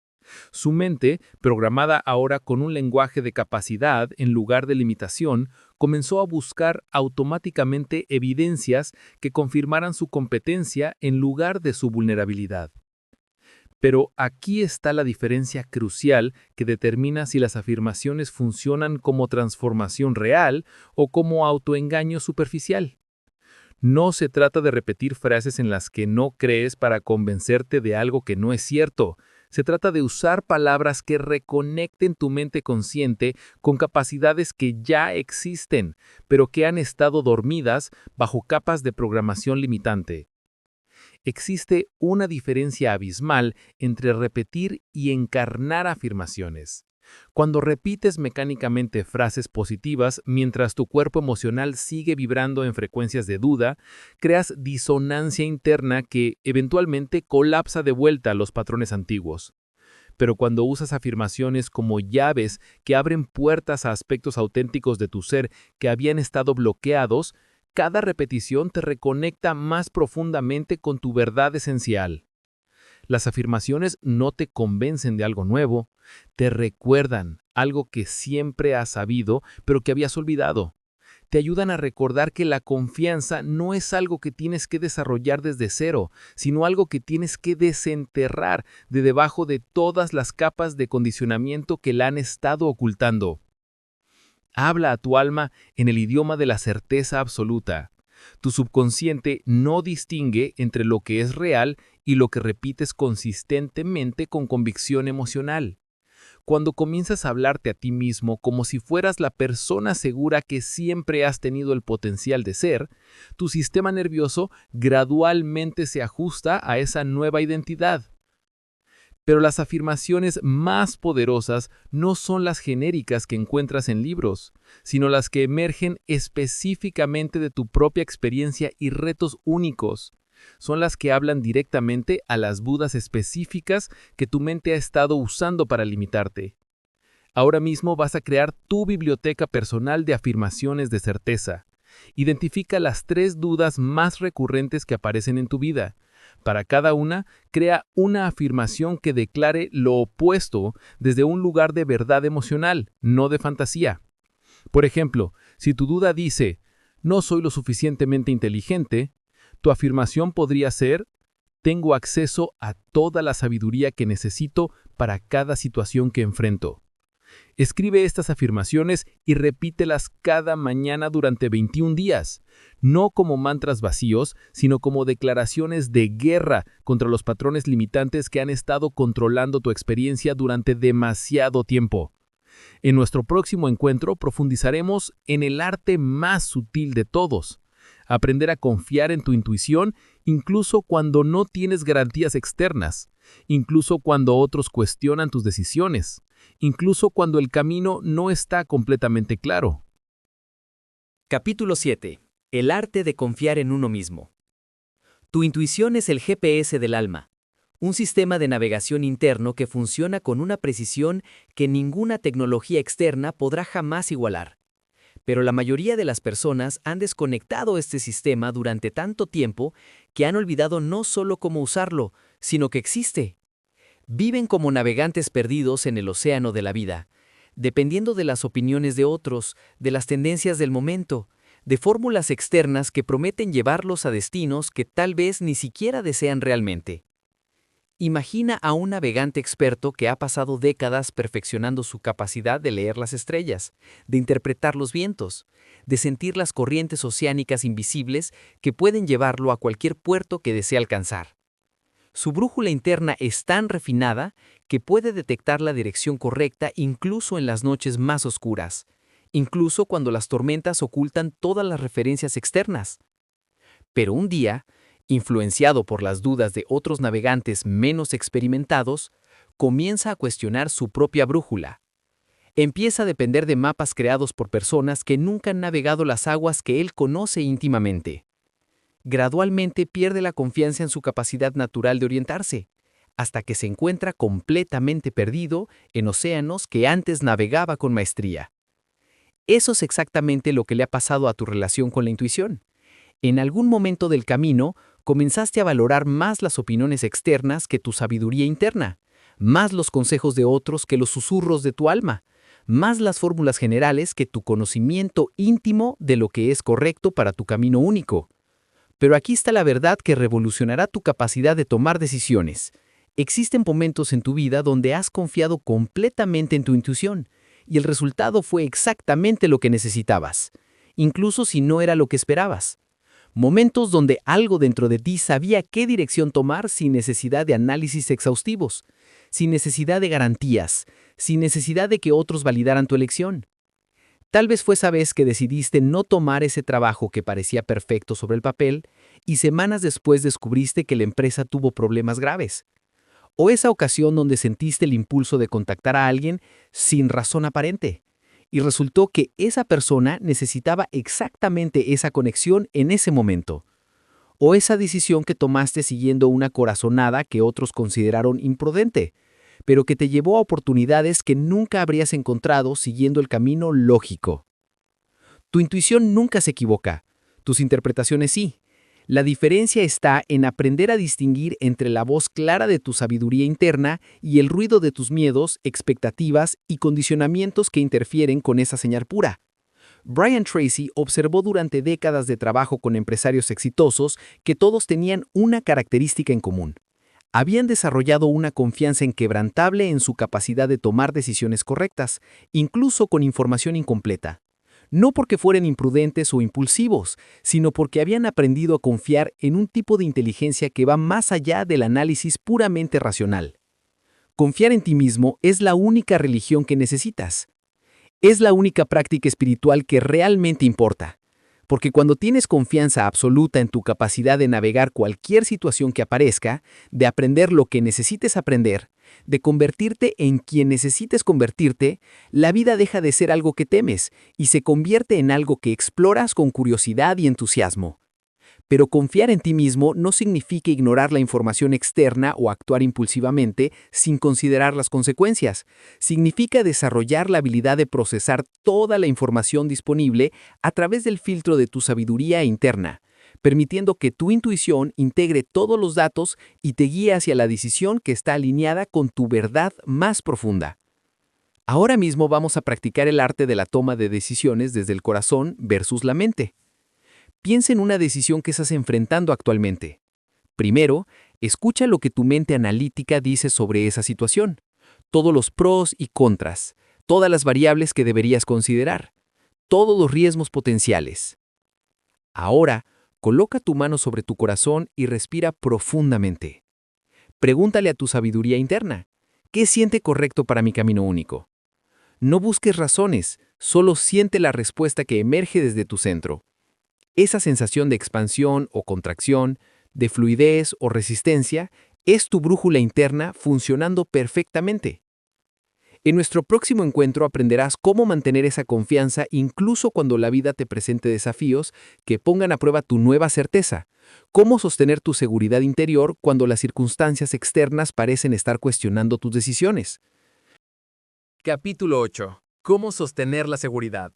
Su mente, programada ahora con un lenguaje de capacidad en lugar de limitación, comenzó a buscar automáticamente evidencias que confirmaran su competencia en lugar de su vulnerabilidad. Pero aquí está la diferencia crucial que determina si las afirmaciones funcionan como transformación real o como autoengaño superficial. No se trata de repetir frases en las que no crees para convencerte de algo que no es cierto. Se trata de usar palabras que reconecten tu mente consciente con capacidades que ya existen, pero que han estado dormidas bajo capas de programación limitante. Existe una diferencia abismal entre repetir y encarnar afirmaciones. Cuando repites mecánicamente frases positivas mientras tu cuerpo emocional sigue vibrando en frecuencias de duda, creas disonancia interna que eventualmente colapsa de vuelta a los patrones antiguos. Pero cuando usas afirmaciones como llaves que abren puertas a aspectos auténticos de tu ser que habían estado bloqueados, cada repetición te reconecta más profundamente con tu verdad esencial. Las afirmaciones no te convencen de algo nuevo, te recuerdan algo que siempre has sabido, pero que habías olvidado. Te ayudan a recordar que la confianza no es algo que tienes que desarrollar desde cero, sino algo que tienes que desenterrar de debajo de todas las capas de condicionamiento que la han estado ocultando. Habla a tu alma en el idioma de la certeza absoluta. Tu subconsciente no distingue entre lo que es real y lo que repites consistentemente con convicción emocional. Cuando comienzas a hablarte a ti mismo como si fueras la persona segura que siempre has tenido el potencial de ser, tu sistema nervioso gradualmente se ajusta a esa nueva identidad. Pero las afirmaciones más poderosas no son las genéricas que encuentras en libros, sino las que emergen específicamente de tu propia experiencia y retos únicos. Son las que hablan directamente a las dudas específicas que tu mente ha estado usando para limitarte. Ahora mismo vas a crear tu biblioteca personal de afirmaciones de certeza. Identifica las 3 dudas más recurrentes que aparecen en tu vida. Para cada una, crea una afirmación que declare lo opuesto desde un lugar de verdad emocional, no de fantasía. Por ejemplo, si tu duda dice, no soy lo suficientemente inteligente, tu afirmación podría ser, tengo acceso a toda la sabiduría que necesito para cada situación que enfrento. Escribe estas afirmaciones y repítelas cada mañana durante 21 días, no como mantras vacíos, sino como declaraciones de guerra contra los patrones limitantes que han estado controlando tu experiencia durante demasiado tiempo. En nuestro próximo encuentro profundizaremos en el arte más sutil de todos: aprender a confiar en tu intuición incluso cuando no tienes garantías externas, incluso cuando otros cuestionan tus decisiones, incluso cuando el camino no está completamente claro. Capítulo 7. El arte de confiar en uno mismo. Tu intuición es el GPS del alma, un sistema de navegación interno que funciona con una precisión que ninguna tecnología externa podrá jamás igualar. Pero la mayoría de las personas han desconectado este sistema durante tanto tiempo que han olvidado no solo cómo usarlo, sino que existe. Viven como navegantes perdidos en el océano de la vida, dependiendo de las opiniones de otros, de las tendencias del momento, de fórmulas externas que prometen llevarlos a destinos que tal vez ni siquiera desean realmente. Imagina a un navegante experto que ha pasado décadas perfeccionando su capacidad de leer las estrellas, de interpretar los vientos, de sentir las corrientes oceánicas invisibles que pueden llevarlo a cualquier puerto que desee alcanzar. Su brújula interna es tan refinada que puede detectar la dirección correcta incluso en las noches más oscuras, incluso cuando las tormentas ocultan todas las referencias externas. Pero un día, influenciado por las dudas de otros navegantes menos experimentados, comienza a cuestionar su propia brújula. Empieza a depender de mapas creados por personas que nunca han navegado las aguas que él conoce íntimamente. Gradualmente pierde la confianza en su capacidad natural de orientarse, hasta que se encuentra completamente perdido en océanos que antes navegaba con maestría. Eso es exactamente lo que le ha pasado a tu relación con la intuición. En algún momento del camino, comenzaste a valorar más las opiniones externas que tu sabiduría interna, más los consejos de otros que los susurros de tu alma, más las fórmulas generales que tu conocimiento íntimo de lo que es correcto para tu camino único. Pero aquí está la verdad que revolucionará tu capacidad de tomar decisiones. Existen momentos en tu vida donde has confiado completamente en tu intuición, y el resultado fue exactamente lo que necesitabas, incluso si no era lo que esperabas. Momentos donde algo dentro de ti sabía qué dirección tomar sin necesidad de análisis exhaustivos, sin necesidad de garantías, sin necesidad de que otros validaran tu elección. Tal vez fue esa vez que decidiste no tomar ese trabajo que parecía perfecto sobre el papel y semanas después descubriste que la empresa tuvo problemas graves. O esa ocasión donde sentiste el impulso de contactar a alguien sin razón aparente. Y resultó que esa persona necesitaba exactamente esa conexión en ese momento. O esa decisión que tomaste siguiendo una corazonada que otros consideraron imprudente, pero que te llevó a oportunidades que nunca habrías encontrado siguiendo el camino lógico. Tu intuición nunca se equivoca, tus interpretaciones sí. La diferencia está en aprender a distinguir entre la voz clara de tu sabiduría interna y el ruido de tus miedos, expectativas y condicionamientos que interfieren con esa señal pura. Brian Tracy observó durante décadas de trabajo con empresarios exitosos que todos tenían una característica en común. Habían desarrollado una confianza inquebrantable en su capacidad de tomar decisiones correctas, incluso con información incompleta. no porque fueran imprudentes o impulsivos, sino porque habían aprendido a confiar en un tipo de inteligencia que va más allá del análisis puramente racional. Confiar en ti mismo es la única religión que necesitas. Es la única práctica espiritual que realmente importa. Porque cuando tienes confianza absoluta en tu capacidad de navegar cualquier situación que aparezca, de aprender lo que necesites aprender, de convertirte en quien necesites convertirte, la vida deja de ser algo que temes y se convierte en algo que exploras con curiosidad y entusiasmo. Pero confiar en ti mismo no significa ignorar la información externa o actuar impulsivamente sin considerar las consecuencias. Significa desarrollar la habilidad de procesar toda la información disponible a través del filtro de tu sabiduría interna, permitiendo que tu intuición integre todos los datos y te guíe hacia la decisión que está alineada con tu verdad más profunda. Ahora mismo vamos a practicar el arte de la toma de decisiones desde el corazón versus la mente. Piensa en una decisión que estás enfrentando actualmente. Primero, escucha lo que tu mente analítica dice sobre esa situación, todos los pros y contras, todas las variables que deberías considerar, todos los riesgos potenciales. Ahora, coloca tu mano sobre tu corazón y respira profundamente. Pregúntale a tu sabiduría interna, ¿qué siente correcto para mi camino único? No busques razones, solo siente la respuesta que emerge desde tu centro. Esa sensación de expansión o contracción, de fluidez o resistencia, es tu brújula interna funcionando perfectamente. En nuestro próximo encuentro aprenderás cómo mantener esa confianza incluso cuando la vida te presente desafíos que pongan a prueba tu nueva certeza, cómo sostener tu seguridad interior cuando las circunstancias externas parecen estar cuestionando tus decisiones. Capítulo 8. ¿Cómo sostener la seguridad?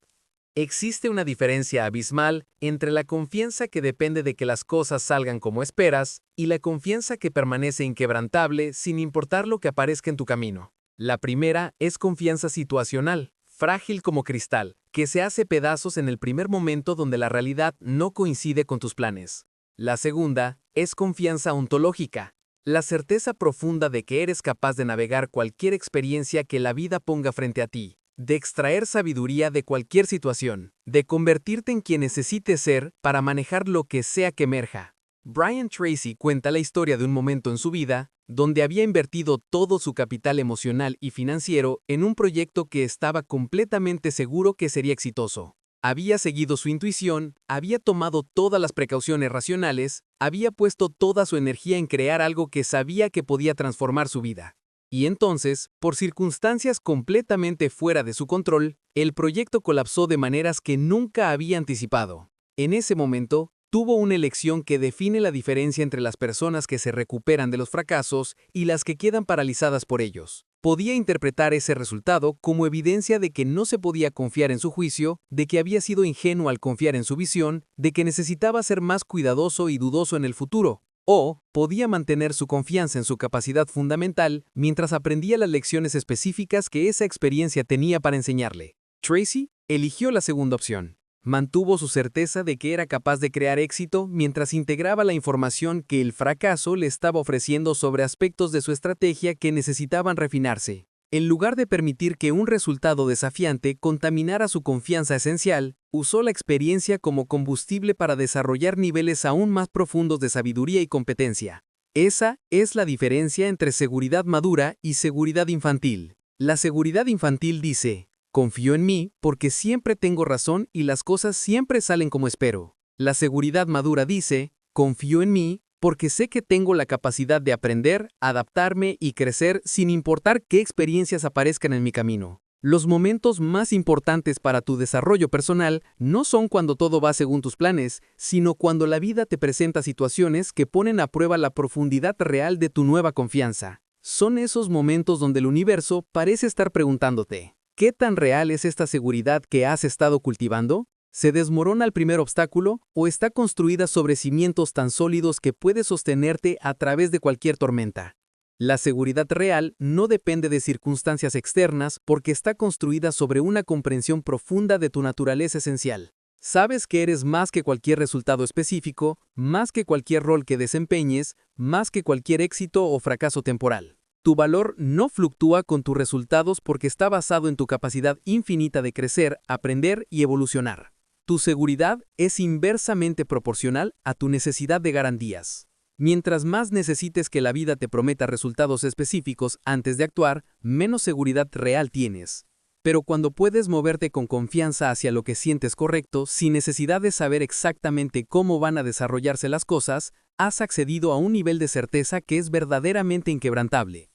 Existe una diferencia abismal entre la confianza que depende de que las cosas salgan como esperas y la confianza que permanece inquebrantable sin importar lo que aparezca en tu camino. La primera es confianza situacional, frágil como cristal, que se hace pedazos en el primer momento donde la realidad no coincide con tus planes. La segunda es confianza ontológica, la certeza profunda de que eres capaz de navegar cualquier experiencia que la vida ponga frente a ti, de extraer sabiduría de cualquier situación, de convertirte en quien necesites ser para manejar lo que sea que emerja. Brian Tracy cuenta la historia de un momento en su vida donde había invertido todo su capital emocional y financiero en un proyecto que estaba completamente seguro que sería exitoso. Había seguido su intuición, había tomado todas las precauciones racionales, había puesto toda su energía en crear algo que sabía que podía transformar su vida. Y entonces, por circunstancias completamente fuera de su control, el proyecto colapsó de maneras que nunca había anticipado. En ese momento, tuvo una elección que define la diferencia entre las personas que se recuperan de los fracasos y las que quedan paralizadas por ellos. Podía interpretar ese resultado como evidencia de que no se podía confiar en su juicio, de que había sido ingenuo al confiar en su visión, de que necesitaba ser más cuidadoso y dudoso en el futuro. O podía mantener su confianza en su capacidad fundamental mientras aprendía las lecciones específicas que esa experiencia tenía para enseñarle. Tracy eligió la segunda opción. Mantuvo su certeza de que era capaz de crear éxito mientras integraba la información que el fracaso le estaba ofreciendo sobre aspectos de su estrategia que necesitaban refinarse. En lugar de permitir que un resultado desafiante contaminara su confianza esencial, usó la experiencia como combustible para desarrollar niveles aún más profundos de sabiduría y competencia. Esa es la diferencia entre seguridad madura y seguridad infantil. La seguridad infantil dice, confío en mí porque siempre tengo razón y las cosas siempre salen como espero. La seguridad madura dice, confío en mí porque sé que tengo la capacidad de aprender, adaptarme y crecer sin importar qué experiencias aparezcan en mi camino. Los momentos más importantes para tu desarrollo personal no son cuando todo va según tus planes, sino cuando la vida te presenta situaciones que ponen a prueba la profundidad real de tu nueva confianza. Son esos momentos donde el universo parece estar preguntándote, ¿qué tan real es esta seguridad que has estado cultivando? ¿Se desmorona al primer obstáculo o está construida sobre cimientos tan sólidos que puede sostenerte a través de cualquier tormenta? La seguridad real no depende de circunstancias externas porque está construida sobre una comprensión profunda de tu naturaleza esencial. Sabes que eres más que cualquier resultado específico, más que cualquier rol que desempeñes, más que cualquier éxito o fracaso temporal. Tu valor no fluctúa con tus resultados porque está basado en tu capacidad infinita de crecer, aprender y evolucionar. Tu seguridad es inversamente proporcional a tu necesidad de garantías. Mientras más necesites que la vida te prometa resultados específicos antes de actuar, menos seguridad real tienes. Pero cuando puedes moverte con confianza hacia lo que sientes correcto, sin necesidad de saber exactamente cómo van a desarrollarse las cosas, has accedido a un nivel de certeza que es verdaderamente inquebrantable.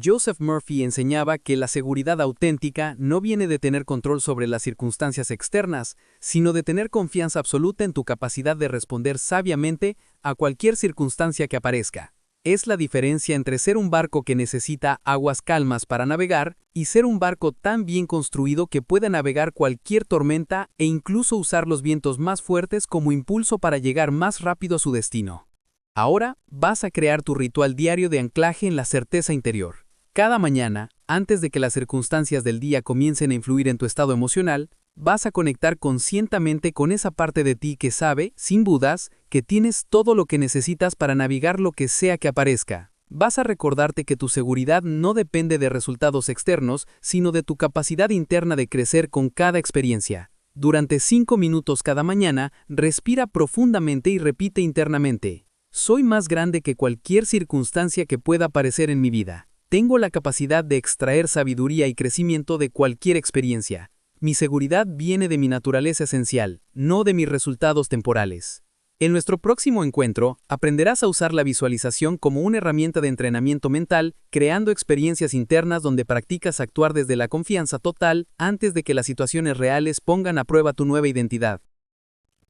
Joseph Murphy enseñaba que la seguridad auténtica no viene de tener control sobre las circunstancias externas, sino de tener confianza absoluta en tu capacidad de responder sabiamente a cualquier circunstancia que aparezca. Es la diferencia entre ser un barco que necesita aguas calmas para navegar y ser un barco tan bien construido que pueda navegar cualquier tormenta e incluso usar los vientos más fuertes como impulso para llegar más rápido a su destino. Ahora vas a crear tu ritual diario de anclaje en la certeza interior. Cada mañana, antes de que las circunstancias del día comiencen a influir en tu estado emocional, vas a conectar conscientemente con esa parte de ti que sabe, sin dudas, que tienes todo lo que necesitas para navegar lo que sea que aparezca. Vas a recordarte que tu seguridad no depende de resultados externos, sino de tu capacidad interna de crecer con cada experiencia. Durante 5 minutos cada mañana, respira profundamente y repite internamente: soy más grande que cualquier circunstancia que pueda aparecer en mi vida. Tengo la capacidad de extraer sabiduría y crecimiento de cualquier experiencia. Mi seguridad viene de mi naturaleza esencial, no de mis resultados temporales. En nuestro próximo encuentro, aprenderás a usar la visualización como una herramienta de entrenamiento mental, creando experiencias internas donde practicas actuar desde la confianza total antes de que las situaciones reales pongan a prueba tu nueva identidad.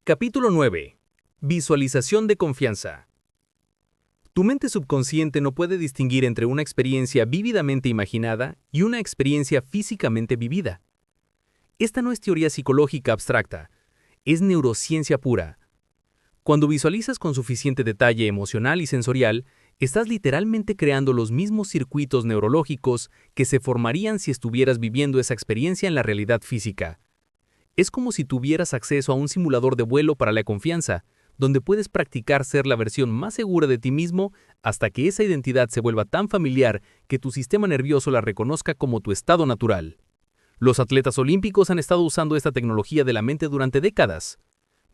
Capítulo 9. Visualización de confianza. Tu mente subconsciente no puede distinguir entre una experiencia vívidamente imaginada y una experiencia físicamente vivida. Esta no es teoría psicológica abstracta, es neurociencia pura. Cuando visualizas con suficiente detalle emocional y sensorial, estás literalmente creando los mismos circuitos neurológicos que se formarían si estuvieras viviendo esa experiencia en la realidad física. Es como si tuvieras acceso a un simulador de vuelo para la confianza, donde puedes practicar ser la versión más segura de ti mismo hasta que esa identidad se vuelva tan familiar que tu sistema nervioso la reconozca como tu estado natural. Los atletas olímpicos han estado usando esta tecnología de la mente durante décadas.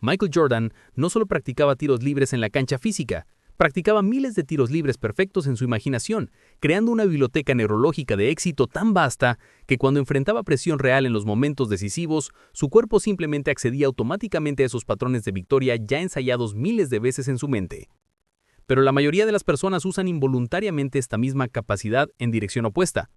Michael Jordan no solo practicaba tiros libres en la cancha física, practicaba miles de tiros libres perfectos en su imaginación, creando una biblioteca neurológica de éxito tan vasta que cuando enfrentaba presión real en los momentos decisivos, su cuerpo simplemente accedía automáticamente a esos patrones de victoria ya ensayados miles de veces en su mente. Pero la mayoría de las personas usan involuntariamente esta misma capacidad en dirección opuesta.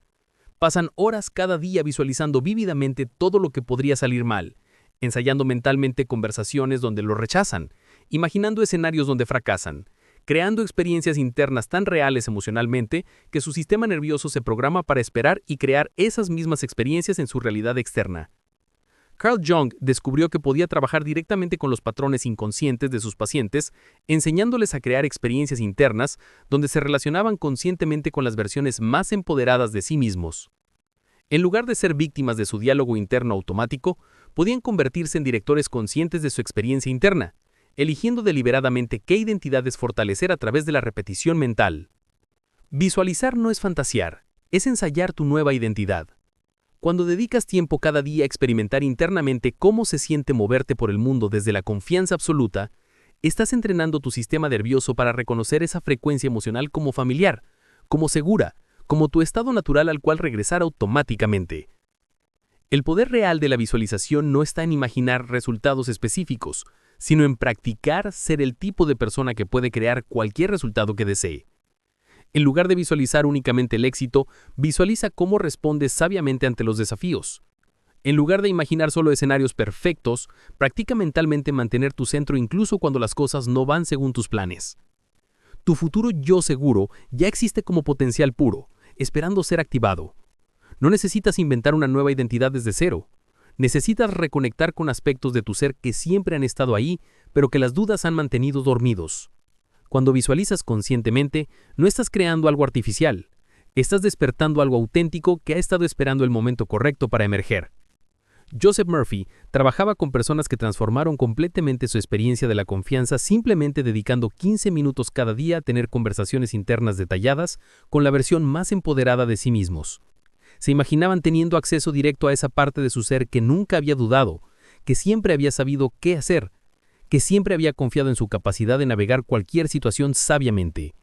Pasan horas cada día visualizando vívidamente todo lo que podría salir mal, ensayando mentalmente conversaciones donde lo rechazan, imaginando escenarios donde fracasan, creando experiencias internas tan reales emocionalmente que su sistema nervioso se programa para esperar y crear esas mismas experiencias en su realidad externa. Carl Jung descubrió que podía trabajar directamente con los patrones inconscientes de sus pacientes, enseñándoles a crear experiencias internas donde se relacionaban conscientemente con las versiones más empoderadas de sí mismos. En lugar de ser víctimas de su diálogo interno automático, podían convertirse en directores conscientes de su experiencia interna, eligiendo deliberadamente qué identidades fortalecer a través de la repetición mental. Visualizar no es fantasear, es ensayar tu nueva identidad. Cuando dedicas tiempo cada día a experimentar internamente cómo se siente moverte por el mundo desde la confianza absoluta, estás entrenando tu sistema nervioso para reconocer esa frecuencia emocional como familiar, como segura, como tu estado natural al cual regresar automáticamente. El poder real de la visualización no está en imaginar resultados específicos, sino en practicar ser el tipo de persona que puede crear cualquier resultado que desee. En lugar de visualizar únicamente el éxito, visualiza cómo respondes sabiamente ante los desafíos. En lugar de imaginar solo escenarios perfectos, practica mentalmente mantener tu centro incluso cuando las cosas no van según tus planes. Tu futuro yo seguro ya existe como potencial puro, esperando ser activado. No necesitas inventar una nueva identidad desde cero. Necesitas reconectar con aspectos de tu ser que siempre han estado ahí, pero que las dudas han mantenido dormidos. Cuando visualizas conscientemente, no estás creando algo artificial. Estás despertando algo auténtico que ha estado esperando el momento correcto para emerger. Joseph Murphy trabajaba con personas que transformaron completamente su experiencia de la confianza simplemente dedicando 15 minutos cada día a tener conversaciones internas detalladas con la versión más empoderada de sí mismos. Se imaginaban teniendo acceso directo a esa parte de su ser que nunca había dudado, que siempre había sabido qué hacer, que siempre había confiado en su capacidad de navegar cualquier situación sabiamente.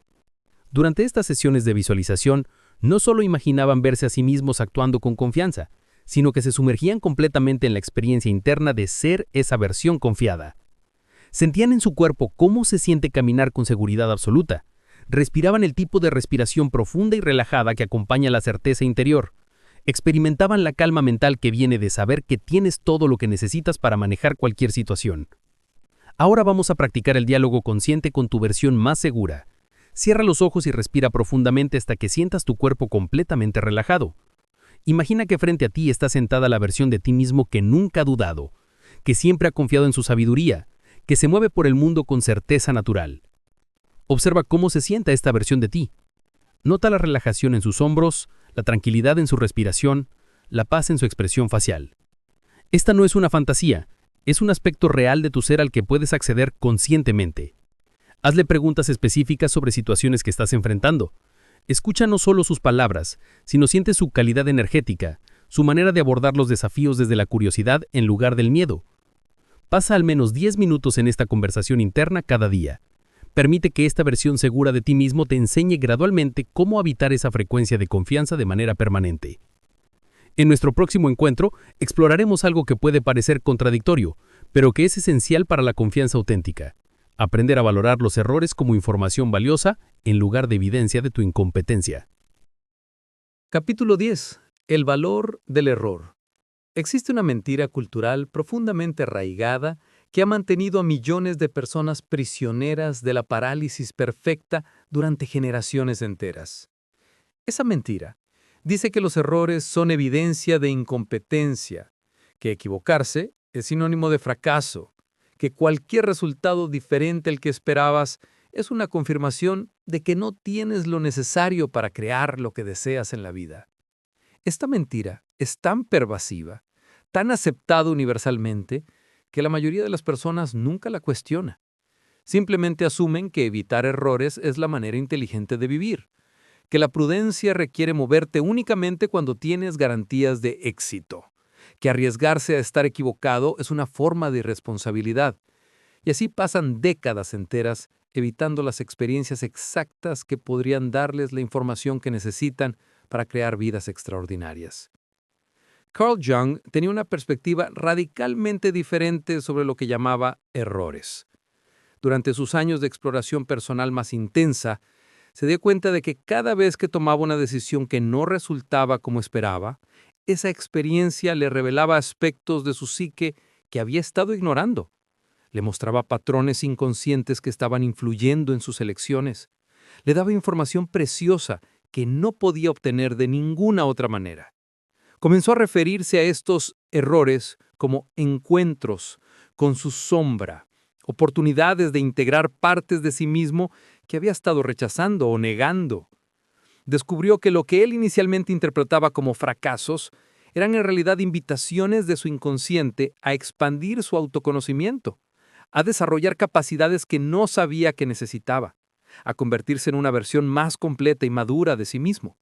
Durante estas sesiones de visualización, no solo imaginaban verse a sí mismos actuando con confianza, sino que se sumergían completamente en la experiencia interna de ser esa versión confiada. Sentían en su cuerpo cómo se siente caminar con seguridad absoluta. Respiraban el tipo de respiración profunda y relajada que acompaña la certeza interior. Experimentaban la calma mental que viene de saber que tienes todo lo que necesitas para manejar cualquier situación. Ahora vamos a practicar el diálogo consciente con tu versión más segura. Cierra los ojos y respira profundamente hasta que sientas tu cuerpo completamente relajado. Imagina que frente a ti está sentada la versión de ti mismo que nunca ha dudado, que siempre ha confiado en su sabiduría, que se mueve por el mundo con certeza natural. Observa cómo se sienta esta versión de ti. Nota la relajación en sus hombros, la tranquilidad en su respiración, la paz en su expresión facial. Esta no es una fantasía, es un aspecto real de tu ser al que puedes acceder conscientemente. Hazle preguntas específicas sobre situaciones que estás enfrentando. Escucha no solo sus palabras, sino siente su calidad energética, su manera de abordar los desafíos desde la curiosidad en lugar del miedo. Pasa al menos 10 minutos en esta conversación interna cada día. Permite que esta versión segura de ti mismo te enseñe gradualmente cómo habitar esa frecuencia de confianza de manera permanente. En nuestro próximo encuentro, exploraremos algo que puede parecer contradictorio, pero que es esencial para la confianza auténtica. Aprender a valorar los errores como información valiosa en lugar de evidencia de tu incompetencia. Capítulo 10. El valor del error. Existe una mentira cultural profundamente arraigada que ha mantenido a millones de personas prisioneras de la parálisis perfecta durante generaciones enteras. Esa mentira dice que los errores son evidencia de incompetencia, que equivocarse es sinónimo de fracaso, que cualquier resultado diferente al que esperabas es una confirmación de que no tienes lo necesario para crear lo que deseas en la vida. Esta mentira es tan pervasiva, tan aceptada universalmente, que la mayoría de las personas nunca la cuestiona. Simplemente asumen que evitar errores es la manera inteligente de vivir, que la prudencia requiere moverte únicamente cuando tienes garantías de éxito, que arriesgarse a estar equivocado es una forma de irresponsabilidad. Y así pasan décadas enteras evitando las experiencias exactas que podrían darles la información que necesitan para crear vidas extraordinarias. Carl Jung tenía una perspectiva radicalmente diferente sobre lo que llamaba errores. Durante sus años de exploración personal más intensa, se dio cuenta de que cada vez que tomaba una decisión que no resultaba como esperaba, esa experiencia le revelaba aspectos de su psique que había estado ignorando. Le mostraba patrones inconscientes que estaban influyendo en sus elecciones. Le daba información preciosa que no podía obtener de ninguna otra manera. Comenzó a referirse a estos errores como encuentros con su sombra, oportunidades de integrar partes de sí mismo que había estado rechazando o negando. Descubrió que lo que él inicialmente interpretaba como fracasos eran en realidad invitaciones de su inconsciente a expandir su autoconocimiento, a desarrollar capacidades que no sabía que necesitaba, a convertirse en una versión más completa y madura de sí mismo.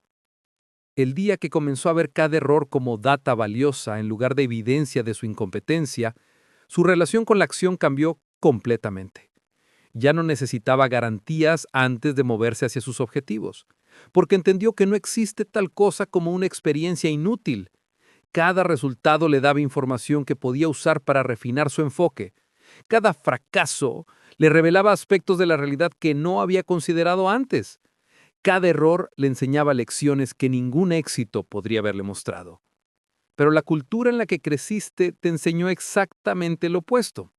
El día que comenzó a ver cada error como data valiosa en lugar de evidencia de su incompetencia, su relación con la acción cambió completamente. Ya no necesitaba garantías antes de moverse hacia sus objetivos, porque entendió que no existe tal cosa como una experiencia inútil. Cada resultado le daba información que podía usar para refinar su enfoque. Cada fracaso le revelaba aspectos de la realidad que no había considerado antes. Cada error le enseñaba lecciones que ningún éxito podría haberle mostrado. Pero la cultura en la que creciste te enseñó exactamente lo opuesto.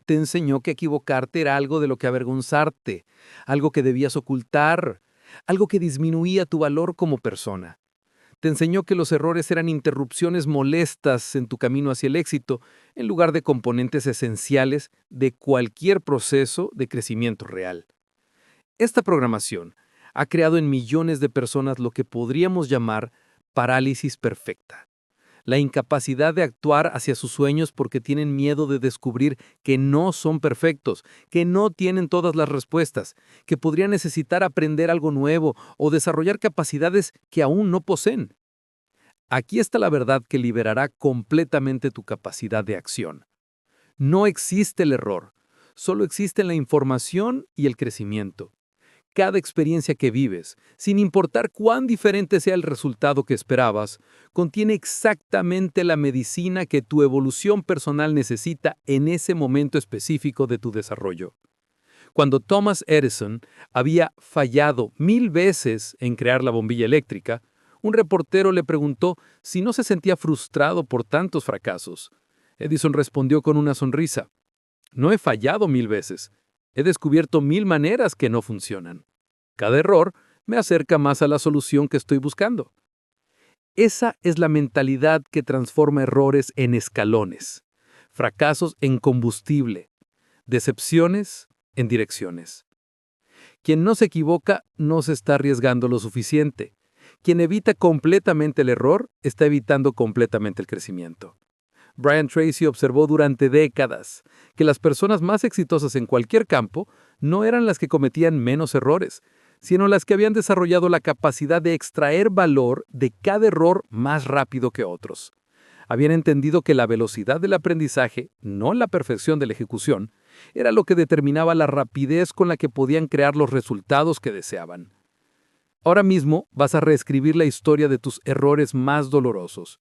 Te enseñó que equivocarte era algo de lo que avergonzarte, algo que debías ocultar, algo que disminuía tu valor como persona. Te enseñó que los errores eran interrupciones molestas en tu camino hacia el éxito, en lugar de componentes esenciales de cualquier proceso de crecimiento real. Esta programación ha creado en millones de personas lo que podríamos llamar parálisis perfecta. la incapacidad de actuar hacia sus sueños porque tienen miedo de descubrir que no son perfectos, que no tienen todas las respuestas, que podrían necesitar aprender algo nuevo o desarrollar capacidades que aún no poseen. Aquí está la verdad que liberará completamente tu capacidad de acción. No existe el error, solo existe la información y el crecimiento. Cada experiencia que vives, sin importar cuán diferente sea el resultado que esperabas, contiene exactamente la medicina que tu evolución personal necesita en ese momento específico de tu desarrollo. Cuando Thomas Edison había fallado 1000 veces en crear la bombilla eléctrica, un reportero le preguntó si no se sentía frustrado por tantos fracasos. Edison respondió con una sonrisa: "No he fallado 1000 veces. He descubierto 1000 maneras que no funcionan. Cada error me acerca más a la solución que estoy buscando". Esa es la mentalidad que transforma errores en escalones, fracasos en combustible, decepciones en direcciones. Quien no se equivoca no se está arriesgando lo suficiente. Quien evita completamente el error está evitando completamente el crecimiento. Brian Tracy observó durante décadas que las personas más exitosas en cualquier campo no eran las que cometían menos errores, sino las que habían desarrollado la capacidad de extraer valor de cada error más rápido que otros. Habían entendido que la velocidad del aprendizaje, no la perfección de la ejecución, era lo que determinaba la rapidez con la que podían crear los resultados que deseaban. Ahora mismo vas a reescribir la historia de tus errores más dolorosos.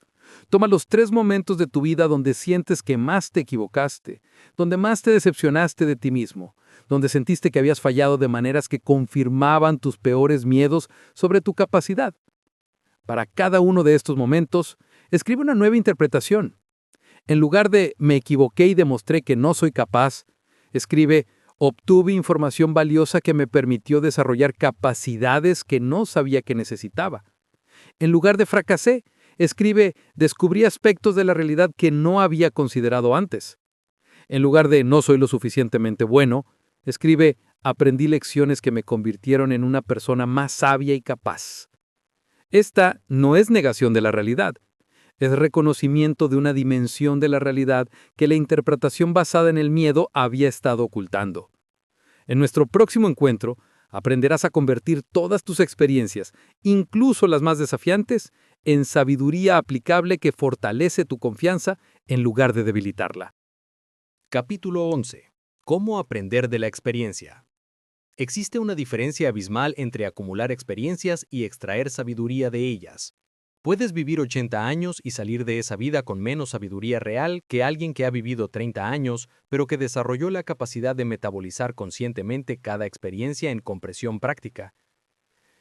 Toma los 3 momentos de tu vida donde sientes que más te equivocaste, donde más te decepcionaste de ti mismo, donde sentiste que habías fallado de maneras que confirmaban tus peores miedos sobre tu capacidad. Para cada uno de estos momentos, escribe una nueva interpretación. En lugar de "me equivoqué y demostré que no soy capaz", escribe "obtuve información valiosa que me permitió desarrollar capacidades que no sabía que necesitaba". En lugar de "fracasé", escribe "descubrí aspectos de la realidad que no había considerado antes". En lugar de "no soy lo suficientemente bueno", escribe "aprendí lecciones que me convirtieron en una persona más sabia y capaz". Esta no es negación de la realidad, es reconocimiento de una dimensión de la realidad que la interpretación basada en el miedo había estado ocultando. En nuestro próximo encuentro, aprenderás a convertir todas tus experiencias, incluso las más desafiantes, en sabiduría aplicable que fortalece tu confianza en lugar de debilitarla. Capítulo 11. ¿Cómo aprender de la experiencia? Existe una diferencia abismal entre acumular experiencias y extraer sabiduría de ellas. Puedes vivir 80 años y salir de esa vida con menos sabiduría real que alguien que ha vivido 30 años, pero que desarrolló la capacidad de metabolizar conscientemente cada experiencia en compresión práctica.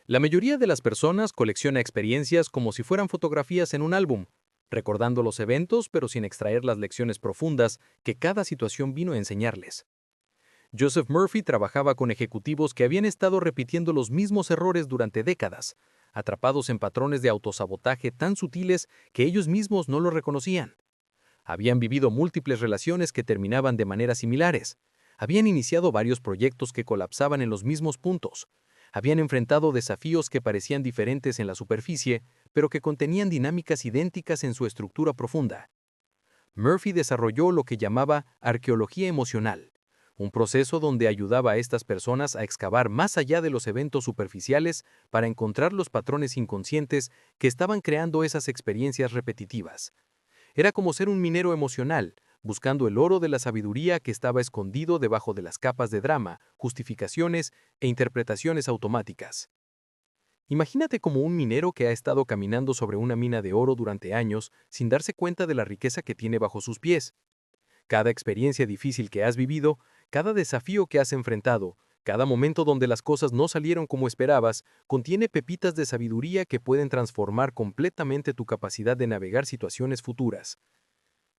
La mayoría de las personas colecciona experiencias como si fueran fotografías en un álbum, recordando los eventos pero sin extraer las lecciones profundas que cada situación vino a enseñarles. Joseph Murphy trabajaba con ejecutivos que habían estado repitiendo los mismos errores durante décadas, atrapados en patrones de autosabotaje tan sutiles que ellos mismos no lo reconocían. Habían vivido múltiples relaciones que terminaban de maneras similares. Habían iniciado varios proyectos que colapsaban en los mismos puntos. Habían enfrentado desafíos que parecían diferentes en la superficie, pero que contenían dinámicas idénticas en su estructura profunda. Murphy desarrolló lo que llamaba arqueología emocional, un proceso donde ayudaba a estas personas a excavar más allá de los eventos superficiales para encontrar los patrones inconscientes que estaban creando esas experiencias repetitivas. Era como ser un minero emocional, buscando el oro de la sabiduría que estaba escondido debajo de las capas de drama, justificaciones e interpretaciones automáticas. Imagínate como un minero que ha estado caminando sobre una mina de oro durante años sin darse cuenta de la riqueza que tiene bajo sus pies. Cada experiencia difícil que has vivido, cada desafío que has enfrentado, cada momento donde las cosas no salieron como esperabas, contiene pepitas de sabiduría que pueden transformar completamente tu capacidad de navegar situaciones futuras.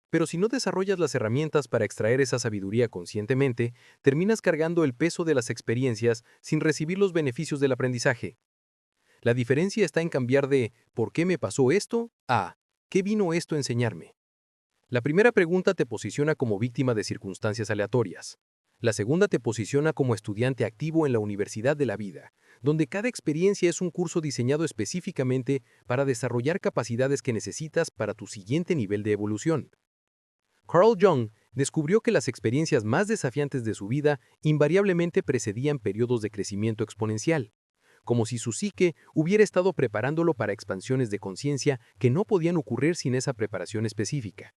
Pero si no desarrollas las herramientas para extraer esa sabiduría conscientemente, terminas cargando el peso de las experiencias sin recibir los beneficios del aprendizaje. La diferencia está en cambiar de ¿por qué me pasó esto? A ¿qué vino esto a enseñarme? La primera pregunta te posiciona como víctima de circunstancias aleatorias. La segunda te posiciona como estudiante activo en la Universidad de la Vida, donde cada experiencia es un curso diseñado específicamente para desarrollar capacidades que necesitas para tu siguiente nivel de evolución. Carl Jung descubrió que las experiencias más desafiantes de su vida invariablemente precedían periodos de crecimiento exponencial, como si su psique hubiera estado preparándolo para expansiones de conciencia que no podían ocurrir sin esa preparación específica.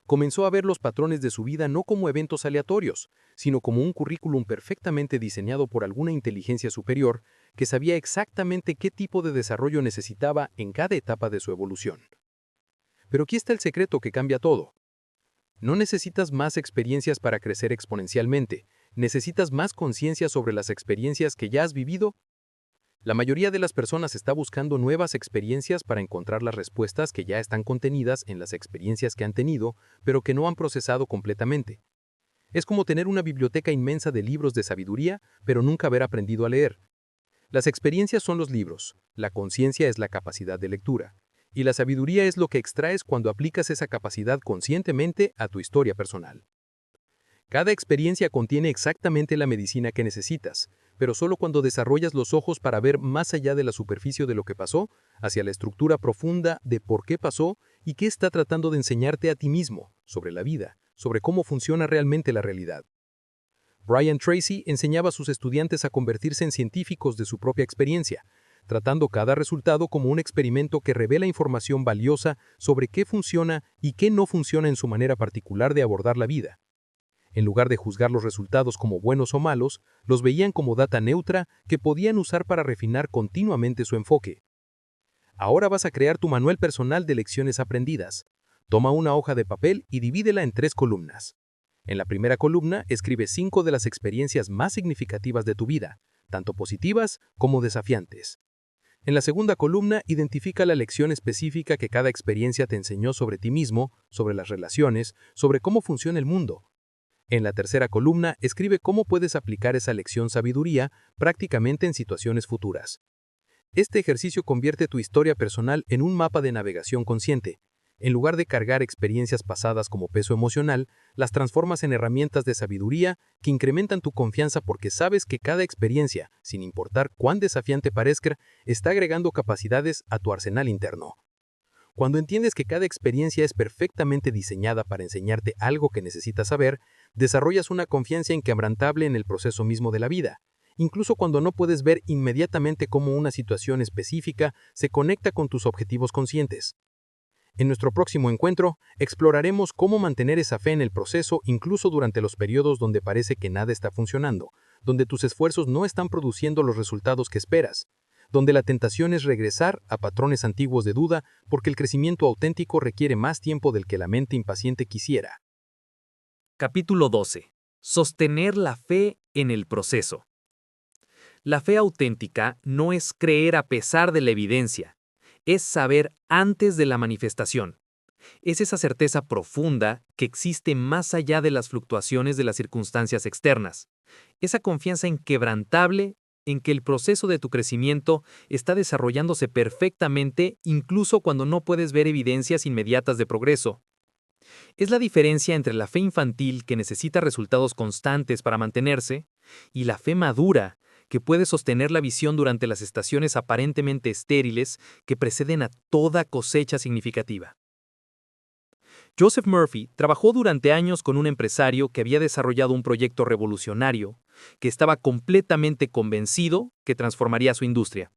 Comenzó a ver los patrones de su vida no como eventos aleatorios, sino como un currículum perfectamente diseñado por alguna inteligencia superior que sabía exactamente qué tipo de desarrollo necesitaba en cada etapa de su evolución. Pero aquí está el secreto que cambia todo. No necesitas más experiencias para crecer exponencialmente, necesitas más conciencia sobre las experiencias que ya has vivido. La mayoría de las personas está buscando nuevas experiencias para encontrar las respuestas que ya están contenidas en las experiencias que han tenido, pero que no han procesado completamente. Es como tener una biblioteca inmensa de libros de sabiduría, pero nunca haber aprendido a leer. Las experiencias son los libros, la conciencia es la capacidad de lectura, y la sabiduría es lo que extraes cuando aplicas esa capacidad conscientemente a tu historia personal. Cada experiencia contiene exactamente la medicina que necesitas, pero solo cuando desarrollas los ojos para ver más allá de la superficie de lo que pasó, hacia la estructura profunda de por qué pasó y qué está tratando de enseñarte a ti mismo, sobre la vida, sobre cómo funciona realmente la realidad. Brian Tracy enseñaba a sus estudiantes a convertirse en científicos de su propia experiencia, tratando cada resultado como un experimento que revela información valiosa sobre qué funciona y qué no funciona en su manera particular de abordar la vida. En lugar de juzgar los resultados como buenos o malos, los veían como data neutra que podían usar para refinar continuamente su enfoque. Ahora vas a crear tu manual personal de lecciones aprendidas. Toma una hoja de papel y divídela en 3 columnas. En la primera columna, escribe 5 de las experiencias más significativas de tu vida, tanto positivas como desafiantes. En la segunda columna, identifica la lección específica que cada experiencia te enseñó sobre ti mismo, sobre las relaciones, sobre cómo funciona el mundo. En la tercera columna, escribe cómo puedes aplicar esa lección sabiduría prácticamente en situaciones futuras. Este ejercicio convierte tu historia personal en un mapa de navegación consciente. En lugar de cargar experiencias pasadas como peso emocional, las transformas en herramientas de sabiduría que incrementan tu confianza porque sabes que cada experiencia, sin importar cuán desafiante parezca, está agregando capacidades a tu arsenal interno. Cuando entiendes que cada experiencia es perfectamente diseñada para enseñarte algo que necesitas saber, desarrollas una confianza inquebrantable en el proceso mismo de la vida, incluso cuando no puedes ver inmediatamente cómo una situación específica se conecta con tus objetivos conscientes. En nuestro próximo encuentro, exploraremos cómo mantener esa fe en el proceso incluso durante los periodos donde parece que nada está funcionando, donde tus esfuerzos no están produciendo los resultados que esperas, donde la tentación es regresar a patrones antiguos de duda porque el crecimiento auténtico requiere más tiempo del que la mente impaciente quisiera. Capítulo 12. Sostener la fe en el proceso. La fe auténtica no es creer a pesar de la evidencia, es saber antes de la manifestación. Es esa certeza profunda que existe más allá de las fluctuaciones de las circunstancias externas. Esa confianza inquebrantable en que el proceso de tu crecimiento está desarrollándose perfectamente incluso cuando no puedes ver evidencias inmediatas de progreso. Es la diferencia entre la fe infantil que necesita resultados constantes para mantenerse y la fe madura que puede sostener la visión durante las estaciones aparentemente estériles que preceden a toda cosecha significativa. Joseph Murphy trabajó durante años con un empresario que había desarrollado un proyecto revolucionario, que estaba completamente convencido que transformaría su industria.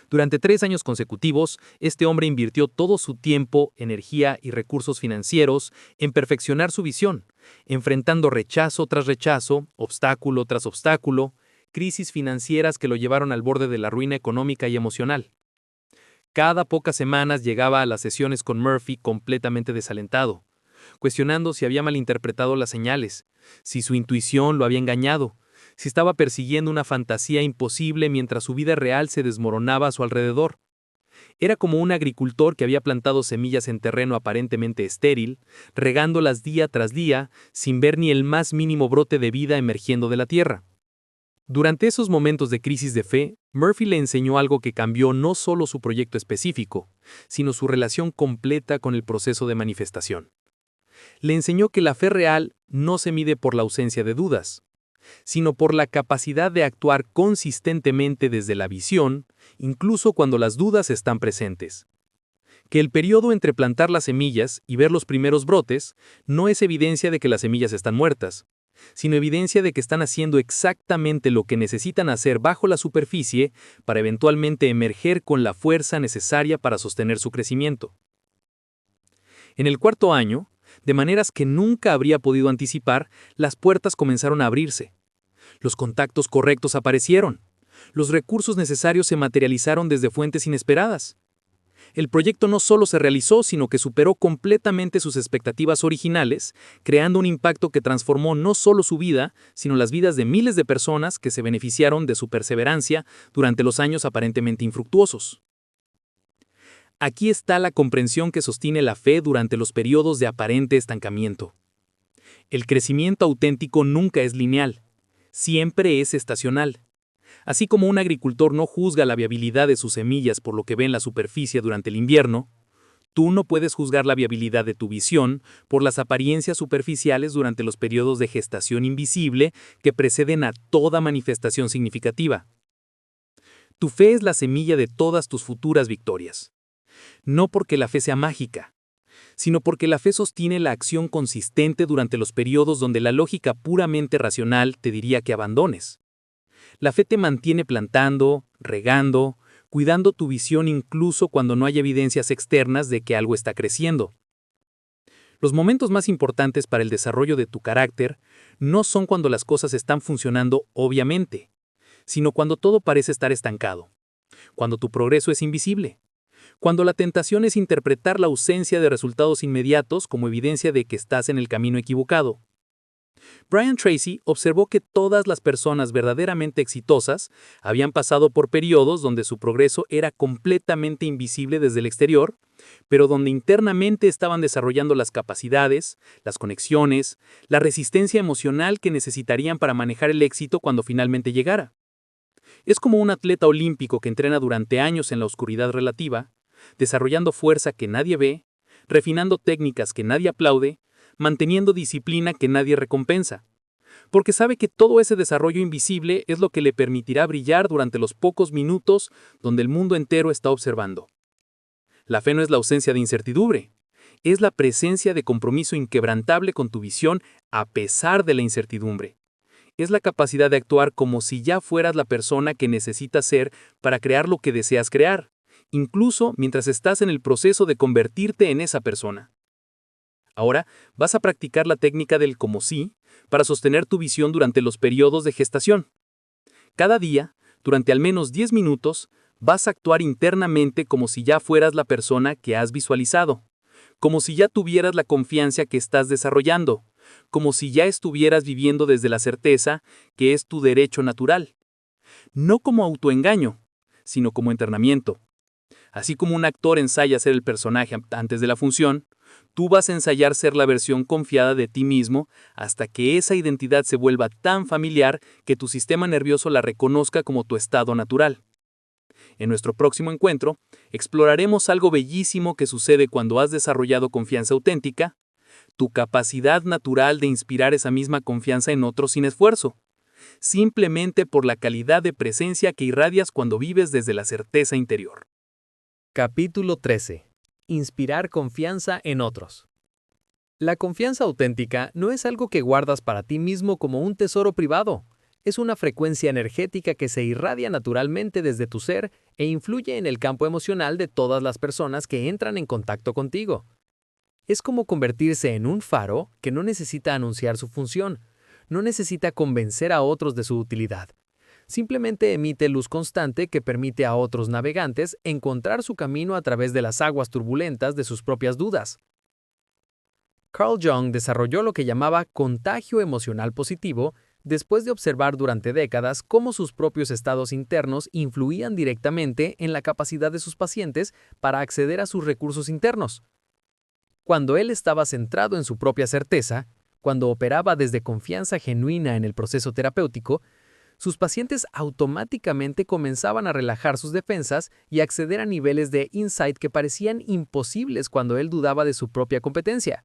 Durante 3 años consecutivos, este hombre invirtió todo su tiempo, energía y recursos financieros en perfeccionar su visión, enfrentando rechazo tras rechazo, obstáculo tras obstáculo, crisis financieras que lo llevaron al borde de la ruina económica y emocional. Cada pocas semanas llegaba a las sesiones con Murphy completamente desalentado, cuestionando si había malinterpretado las señales, si su intuición lo había engañado, si estaba persiguiendo una fantasía imposible mientras su vida real se desmoronaba a su alrededor. Era como un agricultor que había plantado semillas en terreno aparentemente estéril, regándolas día tras día, sin ver ni el más mínimo brote de vida emergiendo de la tierra. Durante esos momentos de crisis de fe, Murphy le enseñó algo que cambió no solo su proyecto específico, sino su relación completa con el proceso de manifestación. Le enseñó que la fe real no se mide por la ausencia de dudas, sino por la capacidad de actuar consistentemente desde la visión, incluso cuando las dudas están presentes. Que el periodo entre plantar las semillas y ver los primeros brotes no es evidencia de que las semillas están muertas, sino evidencia de que están haciendo exactamente lo que necesitan hacer bajo la superficie para eventualmente emerger con la fuerza necesaria para sostener su crecimiento. En el cuarto año, de maneras que nunca habría podido anticipar, las puertas comenzaron a abrirse. Los contactos correctos aparecieron. Los recursos necesarios se materializaron desde fuentes inesperadas. El proyecto no solo se realizó, sino que superó completamente sus expectativas originales, creando un impacto que transformó no solo su vida, sino las vidas de miles de personas que se beneficiaron de su perseverancia durante los años aparentemente infructuosos. Aquí está la comprensión que sostiene la fe durante los periodos de aparente estancamiento. El crecimiento auténtico nunca es lineal, siempre es estacional. Así como un agricultor no juzga la viabilidad de sus semillas por lo que ve en la superficie durante el invierno, tú no puedes juzgar la viabilidad de tu visión por las apariencias superficiales durante los periodos de gestación invisible que preceden a toda manifestación significativa. Tu fe es la semilla de todas tus futuras victorias. No porque la fe sea mágica, sino porque la fe sostiene la acción consistente durante los periodos donde la lógica puramente racional te diría que abandones. La fe te mantiene plantando, regando, cuidando tu visión incluso cuando no hay evidencias externas de que algo está creciendo. Los momentos más importantes para el desarrollo de tu carácter no son cuando las cosas están funcionando obviamente, sino cuando todo parece estar estancado, cuando tu progreso es invisible, cuando la tentación es interpretar la ausencia de resultados inmediatos como evidencia de que estás en el camino equivocado. Brian Tracy observó que todas las personas verdaderamente exitosas habían pasado por periodos donde su progreso era completamente invisible desde el exterior, pero donde internamente estaban desarrollando las capacidades, las conexiones, la resistencia emocional que necesitarían para manejar el éxito cuando finalmente llegara. Es como un atleta olímpico que entrena durante años en la oscuridad relativa, desarrollando fuerza que nadie ve, refinando técnicas que nadie aplaude, manteniendo disciplina que nadie recompensa, porque sabe que todo ese desarrollo invisible es lo que le permitirá brillar durante los pocos minutos donde el mundo entero está observando. La fe no es la ausencia de incertidumbre, es la presencia de compromiso inquebrantable con tu visión a pesar de la incertidumbre. Es la capacidad de actuar como si ya fueras la persona que necesitas ser para crear lo que deseas crear, incluso mientras estás en el proceso de convertirte en esa persona. Ahora vas a practicar la técnica del como si para sostener tu visión durante los periodos de gestación. Cada día, durante al menos 10 minutos, vas a actuar internamente como si ya fueras la persona que has visualizado, como si ya tuvieras la confianza que estás desarrollando, como si ya estuvieras viviendo desde la certeza que es tu derecho natural. No como autoengaño, sino como entrenamiento. Así como un actor ensaya ser el personaje antes de la función, tú vas a ensayar ser la versión confiada de ti mismo hasta que esa identidad se vuelva tan familiar que tu sistema nervioso la reconozca como tu estado natural. En nuestro próximo encuentro, exploraremos algo bellísimo que sucede cuando has desarrollado confianza auténtica, tu capacidad natural de inspirar esa misma confianza en otros sin esfuerzo, simplemente por la calidad de presencia que irradias cuando vives desde la certeza interior. Capítulo 13. Inspirar confianza en otros. La confianza auténtica no es algo que guardas para ti mismo como un tesoro privado. Es una frecuencia energética que se irradia naturalmente desde tu ser e influye en el campo emocional de todas las personas que entran en contacto contigo. Es como convertirse en un faro que no necesita anunciar su función, no necesita convencer a otros de su utilidad. Simplemente emite luz constante que permite a otros navegantes encontrar su camino a través de las aguas turbulentas de sus propias dudas. Carl Jung desarrolló lo que llamaba contagio emocional positivo después de observar durante décadas cómo sus propios estados internos influían directamente en la capacidad de sus pacientes para acceder a sus recursos internos. Cuando él estaba centrado en su propia certeza, cuando operaba desde confianza genuina en el proceso terapéutico, sus pacientes automáticamente comenzaban a relajar sus defensas y acceder a niveles de insight que parecían imposibles cuando él dudaba de su propia competencia.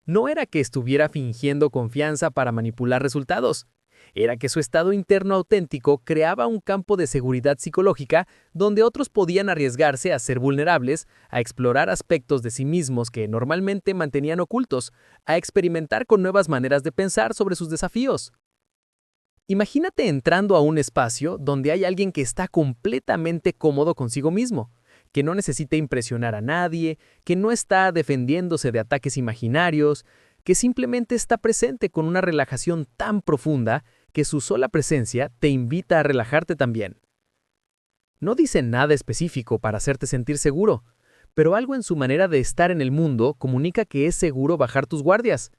No era que estuviera fingiendo confianza para manipular resultados. Era que su estado interno auténtico creaba un campo de seguridad psicológica donde otros podían arriesgarse a ser vulnerables, a explorar aspectos de sí mismos que normalmente mantenían ocultos, a experimentar con nuevas maneras de pensar sobre sus desafíos. Imagínate entrando a un espacio donde hay alguien que está completamente cómodo consigo mismo, que no necesita impresionar a nadie, que no está defendiéndose de ataques imaginarios, que simplemente está presente con una relajación tan profunda que su sola presencia te invita a relajarte también. No dice nada específico para hacerte sentir seguro, pero algo en su manera de estar en el mundo comunica que es seguro bajar tus guardias,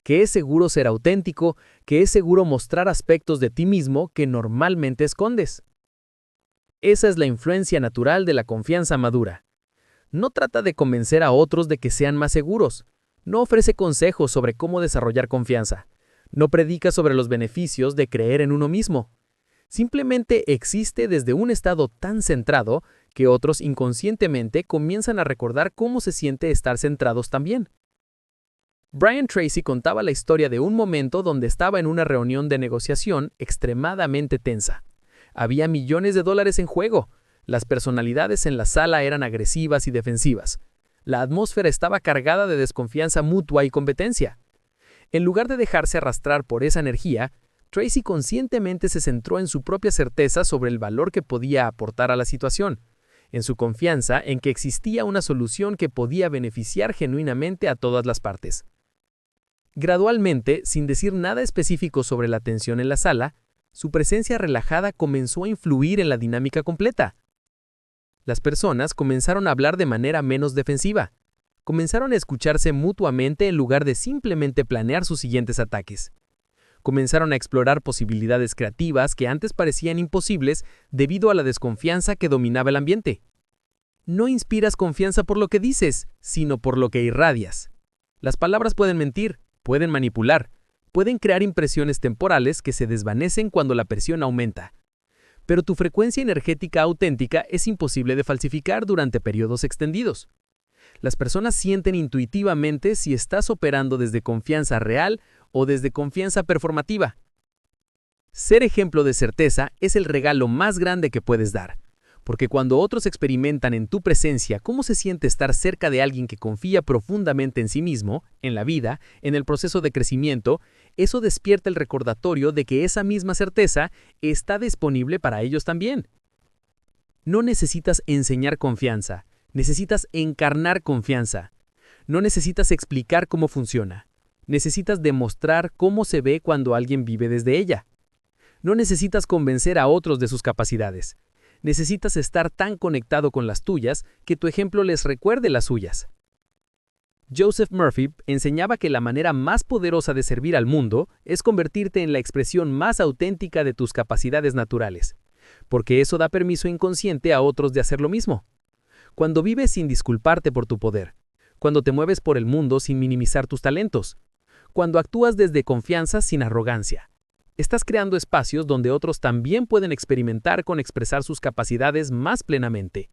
que es seguro ser auténtico, que es seguro mostrar aspectos de ti mismo que normalmente escondes. Esa es la influencia natural de la confianza madura. No trata de convencer a otros de que sean más seguros. No ofrece consejos sobre cómo desarrollar confianza. No predica sobre los beneficios de creer en uno mismo. Simplemente existe desde un estado tan centrado que otros inconscientemente comienzan a recordar cómo se siente estar centrados también. Brian Tracy contaba la historia de un momento donde estaba en una reunión de negociación extremadamente tensa. Había millones de dólares en juego. Las personalidades en la sala eran agresivas y defensivas. La atmósfera estaba cargada de desconfianza mutua y competencia. En lugar de dejarse arrastrar por esa energía, Tracy conscientemente se centró en su propia certeza sobre el valor que podía aportar a la situación, en su confianza en que existía una solución que podía beneficiar genuinamente a todas las partes. Gradualmente, sin decir nada específico sobre la tensión en la sala, su presencia relajada comenzó a influir en la dinámica completa. Las personas comenzaron a hablar de manera menos defensiva. Comenzaron a escucharse mutuamente en lugar de simplemente planear sus siguientes ataques. Comenzaron a explorar posibilidades creativas que antes parecían imposibles debido a la desconfianza que dominaba el ambiente. No inspiras confianza por lo que dices, sino por lo que irradias. Las palabras pueden mentir, pueden manipular, pueden crear impresiones temporales que se desvanecen cuando la presión aumenta. Pero tu frecuencia energética auténtica es imposible de falsificar durante periodos extendidos. Las personas sienten intuitivamente si estás operando desde confianza real o desde confianza performativa. Ser ejemplo de certeza es el regalo más grande que puedes dar, porque cuando otros experimentan en tu presencia cómo se siente estar cerca de alguien que confía profundamente en sí mismo, en la vida, en el proceso de crecimiento, eso despierta el recordatorio de que esa misma certeza está disponible para ellos también. No necesitas enseñar confianza, necesitas encarnar confianza. No necesitas explicar cómo funciona. Necesitas demostrar cómo se ve cuando alguien vive desde ella. No necesitas convencer a otros de sus capacidades. Necesitas estar tan conectado con las tuyas que tu ejemplo les recuerde las suyas. Joseph Murphy enseñaba que la manera más poderosa de servir al mundo es convertirte en la expresión más auténtica de tus capacidades naturales, porque eso da permiso inconsciente a otros de hacer lo mismo. Cuando vives sin disculparte por tu poder, cuando te mueves por el mundo sin minimizar tus talentos, cuando actúas desde confianza sin arrogancia, estás creando espacios donde otros también pueden experimentar con expresar sus capacidades más plenamente.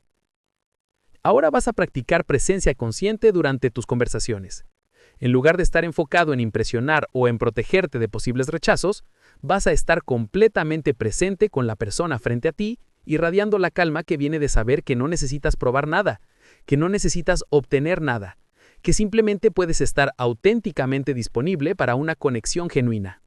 Ahora vas a practicar presencia consciente durante tus conversaciones. En lugar de estar enfocado en impresionar o en protegerte de posibles rechazos, vas a estar completamente presente con la persona frente a ti, irradiando la calma que viene de saber que no necesitas probar nada, que no necesitas obtener nada, que simplemente puedes estar auténticamente disponible para una conexión genuina.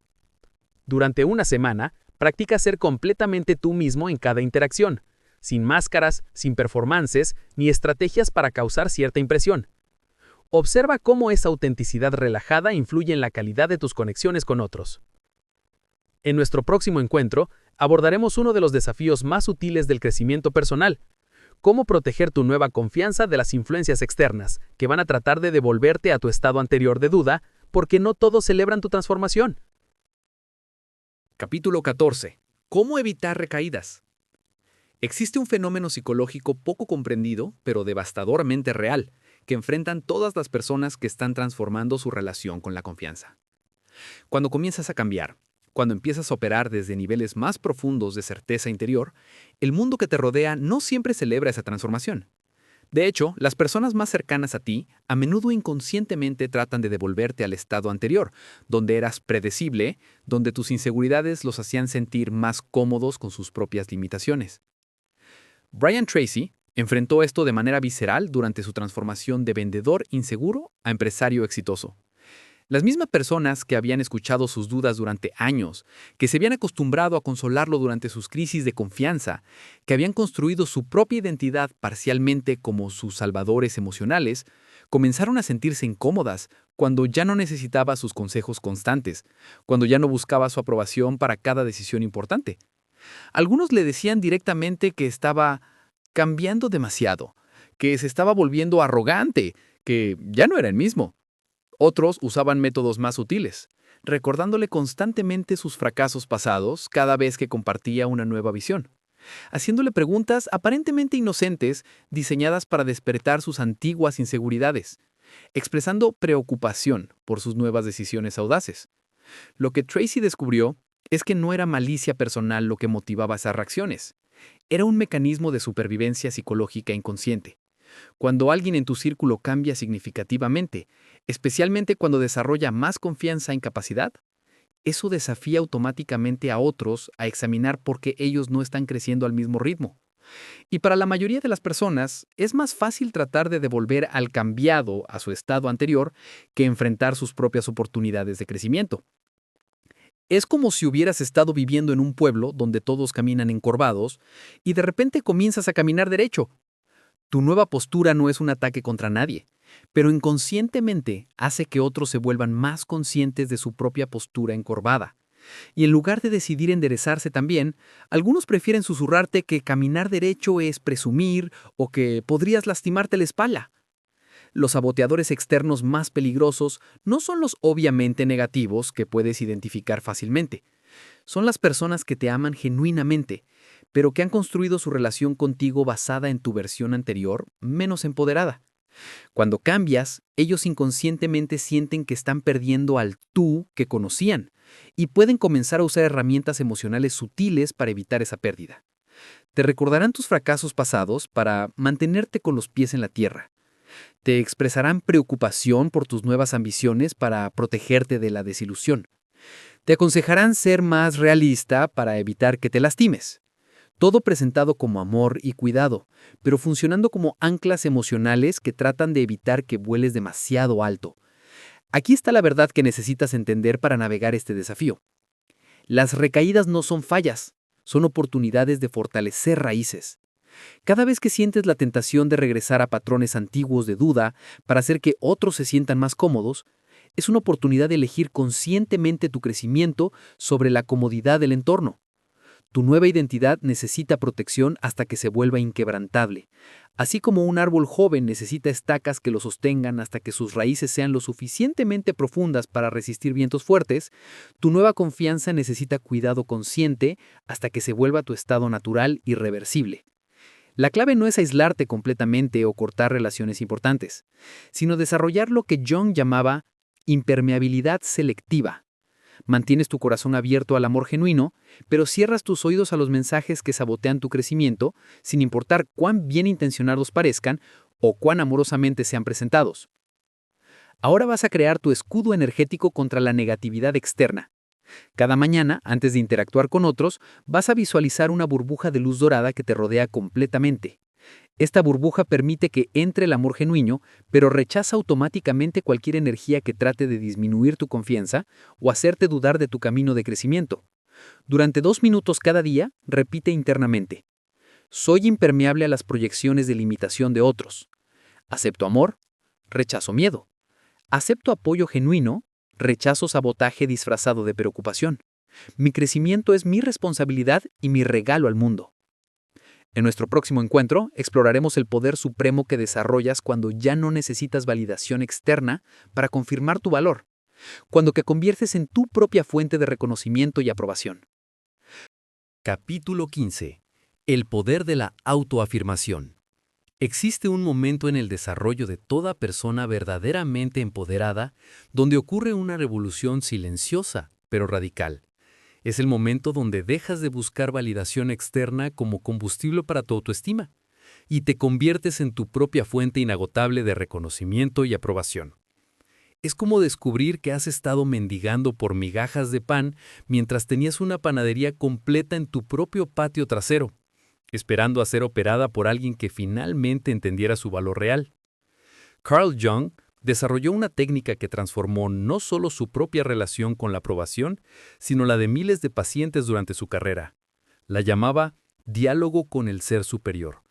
Durante una semana, practica ser completamente tú mismo en cada interacción, sin máscaras, sin performances, ni estrategias para causar cierta impresión. Observa cómo esa autenticidad relajada influye en la calidad de tus conexiones con otros. En nuestro próximo encuentro, abordaremos uno de los desafíos más sutiles del crecimiento personal: cómo proteger tu nueva confianza de las influencias externas, que van a tratar de devolverte a tu estado anterior de duda, porque no todos celebran tu transformación. Capítulo 14. ¿Cómo evitar recaídas? Existe un fenómeno psicológico poco comprendido, pero devastadoramente real, que enfrentan todas las personas que están transformando su relación con la confianza. Cuando comienzas a cambiar, cuando empiezas a operar desde niveles más profundos de certeza interior, el mundo que te rodea no siempre celebra esa transformación. De hecho, las personas más cercanas a ti a menudo inconscientemente tratan de devolverte al estado anterior, donde eras predecible, donde tus inseguridades los hacían sentir más cómodos con sus propias limitaciones. Brian Tracy enfrentó esto de manera visceral durante su transformación de vendedor inseguro a empresario exitoso. Las mismas personas que habían escuchado sus dudas durante años, que se habían acostumbrado a consolarlo durante sus crisis de confianza, que habían construido su propia identidad parcialmente como sus salvadores emocionales, comenzaron a sentirse incómodas cuando ya no necesitaba sus consejos constantes, cuando ya no buscaba su aprobación para cada decisión importante. Algunos le decían directamente que estaba cambiando demasiado, que se estaba volviendo arrogante, que ya no era el mismo. Otros usaban métodos más sutiles, recordándole constantemente sus fracasos pasados cada vez que compartía una nueva visión, haciéndole preguntas aparentemente inocentes diseñadas para despertar sus antiguas inseguridades, expresando preocupación por sus nuevas decisiones audaces. Lo que Tracy descubrió es que no era malicia personal lo que motivaba esas reacciones, era un mecanismo de supervivencia psicológica inconsciente. Cuando alguien en tu círculo cambia significativamente, especialmente cuando desarrolla más confianza en capacidad, eso desafía automáticamente a otros a examinar por qué ellos no están creciendo al mismo ritmo. Y para la mayoría de las personas, es más fácil tratar de devolver al cambiado a su estado anterior que enfrentar sus propias oportunidades de crecimiento. Es como si hubieras estado viviendo en un pueblo donde todos caminan encorvados y de repente comienzas a caminar derecho. Tu nueva postura no es un ataque contra nadie, pero inconscientemente hace que otros se vuelvan más conscientes de su propia postura encorvada. Y en lugar de decidir enderezarse también, algunos prefieren susurrarte que caminar derecho es presumir o que podrías lastimarte la espalda. Los saboteadores externos más peligrosos no son los obviamente negativos que puedes identificar fácilmente. Son las personas que te aman genuinamente, pero que han construido su relación contigo basada en tu versión anterior, menos empoderada. Cuando cambias, ellos inconscientemente sienten que están perdiendo al tú que conocían y pueden comenzar a usar herramientas emocionales sutiles para evitar esa pérdida. Te recordarán tus fracasos pasados para mantenerte con los pies en la tierra. Te expresarán preocupación por tus nuevas ambiciones para protegerte de la desilusión. Te aconsejarán ser más realista para evitar que te lastimes. Todo presentado como amor y cuidado, pero funcionando como anclas emocionales que tratan de evitar que vueles demasiado alto. Aquí está la verdad que necesitas entender para navegar este desafío. Las recaídas no son fallas, son oportunidades de fortalecer raíces. Cada vez que sientes la tentación de regresar a patrones antiguos de duda para hacer que otros se sientan más cómodos, es una oportunidad de elegir conscientemente tu crecimiento sobre la comodidad del entorno. Tu nueva identidad necesita protección hasta que se vuelva inquebrantable. Así como un árbol joven necesita estacas que lo sostengan hasta que sus raíces sean lo suficientemente profundas para resistir vientos fuertes, tu nueva confianza necesita cuidado consciente hasta que se vuelva tu estado natural y irreversible. La clave no es aislarte completamente o cortar relaciones importantes, sino desarrollar lo que Jung llamaba impermeabilidad selectiva. Mantienes tu corazón abierto al amor genuino, pero cierras tus oídos a los mensajes que sabotean tu crecimiento, sin importar cuán bien intencionados parezcan o cuán amorosamente sean presentados. Ahora vas a crear tu escudo energético contra la negatividad externa. Cada mañana, antes de interactuar con otros, vas a visualizar una burbuja de luz dorada que te rodea completamente. Esta burbuja permite que entre el amor genuino, pero rechaza automáticamente cualquier energía que trate de disminuir tu confianza o hacerte dudar de tu camino de crecimiento. Durante 2 minutos cada día, repite internamente: soy impermeable a las proyecciones de limitación de otros. Acepto amor, rechazo miedo. Acepto apoyo genuino, rechazo sabotaje disfrazado de preocupación. Mi crecimiento es mi responsabilidad y mi regalo al mundo. En nuestro próximo encuentro, exploraremos el poder supremo que desarrollas cuando ya no necesitas validación externa para confirmar tu valor, cuando te conviertes en tu propia fuente de reconocimiento y aprobación. Capítulo 15. El poder de la autoafirmación. Existe un momento en el desarrollo de toda persona verdaderamente empoderada donde ocurre una revolución silenciosa, pero radical. Es el momento donde dejas de buscar validación externa como combustible para tu autoestima. y te conviertes en tu propia fuente inagotable de reconocimiento y aprobación. Es como descubrir que has estado mendigando por migajas de pan mientras tenías una panadería completa en tu propio patio trasero, esperando a ser operada por alguien que finalmente entendiera su valor real. Carl Jung desarrolló una técnica que transformó no solo su propia relación con la aprobación, sino la de miles de pacientes durante su carrera. La llamaba diálogo con el ser superior.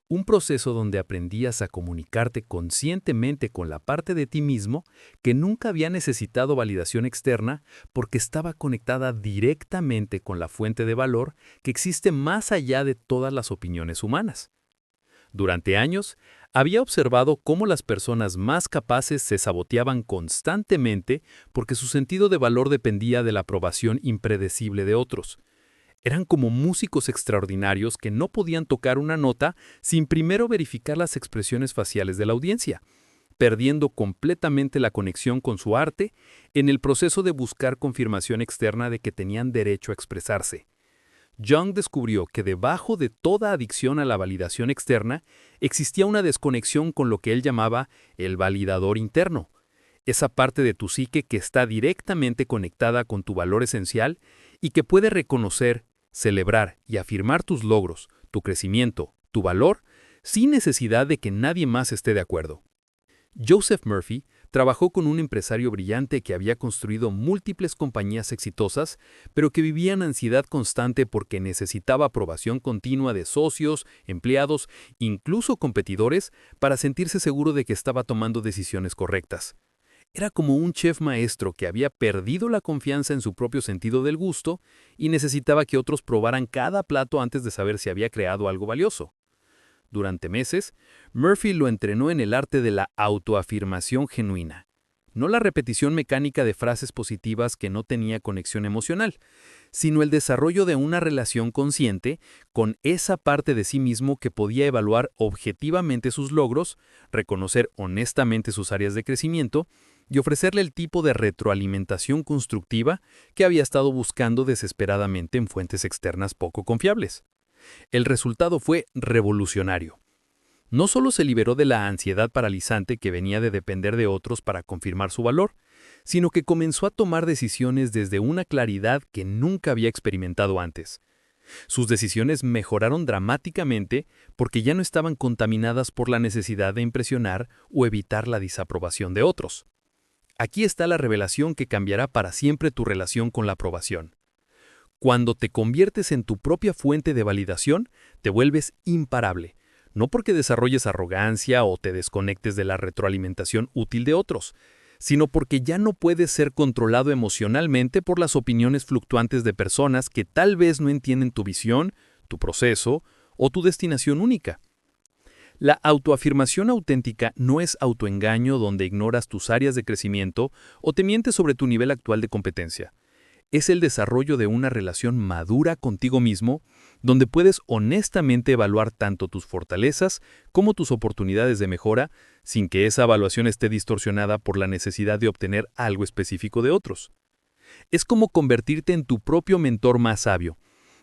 Un proceso donde aprendías a comunicarte conscientemente con la parte de ti mismo que nunca había necesitado validación externa porque estaba conectada directamente con la fuente de valor que existe más allá de todas las opiniones humanas. Durante años, había observado cómo las personas más capaces se saboteaban constantemente porque su sentido de valor dependía de la aprobación impredecible de otros. Eran como músicos extraordinarios que no podían tocar una nota sin primero verificar las expresiones faciales de la audiencia, perdiendo completamente la conexión con su arte en el proceso de buscar confirmación externa de que tenían derecho a expresarse. Jung descubrió que debajo de toda adicción a la validación externa existía una desconexión con lo que él llamaba el validador interno, esa parte de tu psique que está directamente conectada con tu valor esencial y que puede reconocer, celebrar y afirmar tus logros, tu crecimiento, tu valor, sin necesidad de que nadie más esté de acuerdo. Joseph Murphy trabajó con un empresario brillante que había construido múltiples compañías exitosas, pero que vivía en ansiedad constante porque necesitaba aprobación continua de socios, empleados, incluso competidores, para sentirse seguro de que estaba tomando decisiones correctas. Era como un chef maestro que había perdido la confianza en su propio sentido del gusto y necesitaba que otros probaran cada plato antes de saber si había creado algo valioso. Durante meses, Murphy lo entrenó en el arte de la autoafirmación genuina, no la repetición mecánica de frases positivas que no tenía conexión emocional, sino el desarrollo de una relación consciente con esa parte de sí mismo que podía evaluar objetivamente sus logros, reconocer honestamente sus áreas de crecimiento y ofrecerle el tipo de retroalimentación constructiva que había estado buscando desesperadamente en fuentes externas poco confiables. El resultado fue revolucionario. No solo se liberó de la ansiedad paralizante que venía de depender de otros para confirmar su valor, sino que comenzó a tomar decisiones desde una claridad que nunca había experimentado antes. Sus decisiones mejoraron dramáticamente porque ya no estaban contaminadas por la necesidad de impresionar o evitar la desaprobación de otros. Aquí está la revelación que cambiará para siempre tu relación con la aprobación. Cuando te conviertes en tu propia fuente de validación, te vuelves imparable, no porque desarrolles arrogancia o te desconectes de la retroalimentación útil de otros, sino porque ya no puedes ser controlado emocionalmente por las opiniones fluctuantes de personas que tal vez no entienden tu visión, tu proceso o tu destinación única. La autoafirmación auténtica no es autoengaño donde ignoras tus áreas de crecimiento o te mientes sobre tu nivel actual de competencia. Es el desarrollo de una relación madura contigo mismo, donde puedes honestamente evaluar tanto tus fortalezas como tus oportunidades de mejora, sin que esa evaluación esté distorsionada por la necesidad de obtener algo específico de otros. Es como convertirte en tu propio mentor más sabio,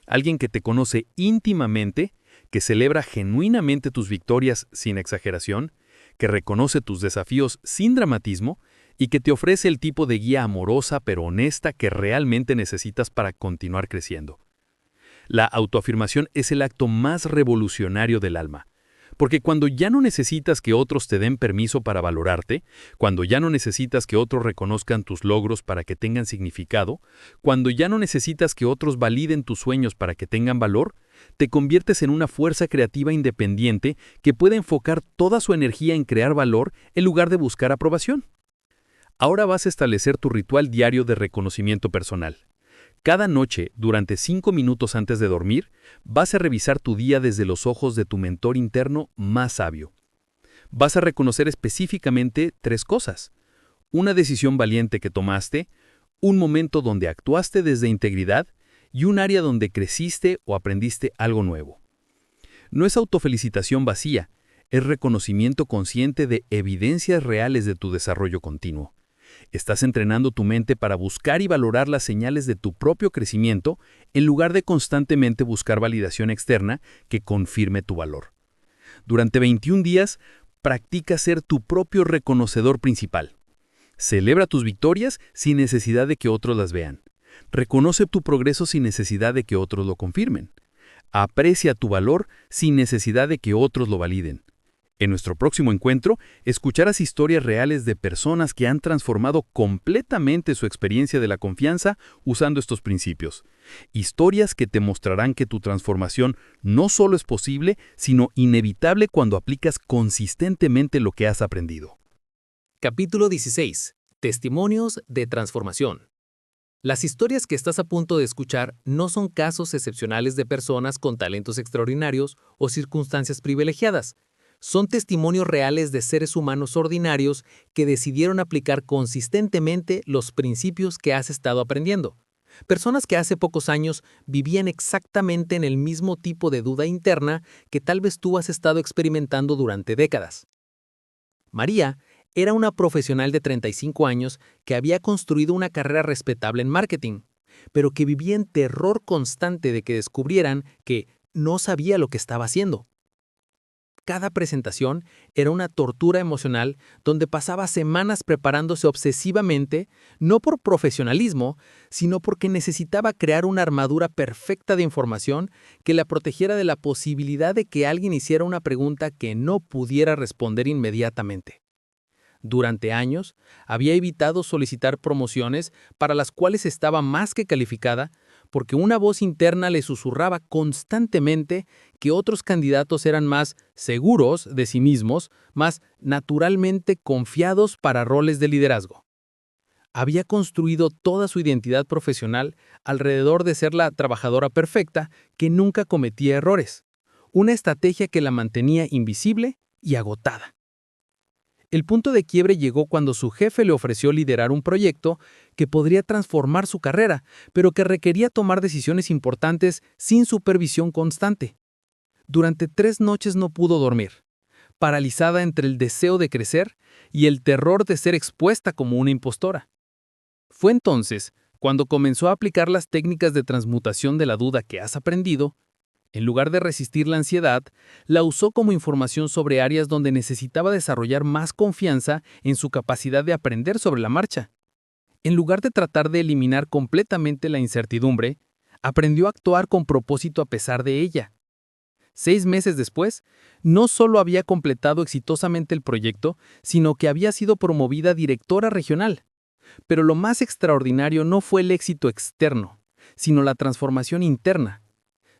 alguien que te conoce íntimamente, que celebra genuinamente tus victorias sin exageración, que reconoce tus desafíos sin dramatismo y que te ofrece el tipo de guía amorosa pero honesta que realmente necesitas para continuar creciendo. La autoafirmación es el acto más revolucionario del alma, porque cuando ya no necesitas que otros te den permiso para valorarte, cuando ya no necesitas que otros reconozcan tus logros para que tengan significado, cuando ya no necesitas que otros validen tus sueños para que tengan valor, te conviertes en una fuerza creativa independiente que puede enfocar toda su energía en crear valor en lugar de buscar aprobación. Ahora vas a establecer tu ritual diario de reconocimiento personal. Cada noche, durante 5 minutos antes de dormir, vas a revisar tu día desde los ojos de tu mentor interno más sabio. Vas a reconocer específicamente 3 cosas: una decisión valiente que tomaste, un momento donde actuaste desde integridad y un área donde creciste o aprendiste algo nuevo. No es autofelicitación vacía, es reconocimiento consciente de evidencias reales de tu desarrollo continuo. Estás entrenando tu mente para buscar y valorar las señales de tu propio crecimiento en lugar de constantemente buscar validación externa que confirme tu valor. Durante 21 días, practica ser tu propio reconocedor principal. Celebra tus victorias sin necesidad de que otros las vean. Reconoce tu progreso sin necesidad de que otros lo confirmen. Aprecia tu valor sin necesidad de que otros lo validen. En nuestro próximo encuentro, escucharás historias reales de personas que han transformado completamente su experiencia de la confianza usando estos principios. Historias que te mostrarán que tu transformación no solo es posible, sino inevitable cuando aplicas consistentemente lo que has aprendido. Capítulo 16. Testimonios de transformación. Las historias que estás a punto de escuchar no son casos excepcionales de personas con talentos extraordinarios o circunstancias privilegiadas. Son testimonios reales de seres humanos ordinarios que decidieron aplicar consistentemente los principios que has estado aprendiendo. Personas que hace pocos años vivían exactamente en el mismo tipo de duda interna que tal vez tú has estado experimentando durante décadas. María era una profesional de 35 años que había construido una carrera respetable en marketing, pero que vivía en terror constante de que descubrieran que no sabía lo que estaba haciendo. Cada presentación era una tortura emocional donde pasaba semanas preparándose obsesivamente, no por profesionalismo, sino porque necesitaba crear una armadura perfecta de información que la protegiera de la posibilidad de que alguien hiciera una pregunta que no pudiera responder inmediatamente. Durante años, había evitado solicitar promociones para las cuales estaba más que calificada, porque una voz interna le susurraba constantemente que otros candidatos eran más seguros de sí mismos, más naturalmente confiados para roles de liderazgo. Había construido toda su identidad profesional alrededor de ser la trabajadora perfecta que nunca cometía errores, una estrategia que la mantenía invisible y agotada. El punto de quiebre llegó cuando su jefe le ofreció liderar un proyecto que podría transformar su carrera, pero que requería tomar decisiones importantes sin supervisión constante. Durante 3 noches no pudo dormir, paralizada entre el deseo de crecer y el terror de ser expuesta como una impostora. Fue entonces cuando comenzó a aplicar las técnicas de transmutación de la duda que has aprendido. En lugar de resistir la ansiedad, la usó como información sobre áreas donde necesitaba desarrollar más confianza en su capacidad de aprender sobre la marcha. En lugar de tratar de eliminar completamente la incertidumbre, aprendió a actuar con propósito a pesar de ella. 6 meses después, no solo había completado exitosamente el proyecto, sino que había sido promovida a directora regional. Pero lo más extraordinario no fue el éxito externo, sino la transformación interna.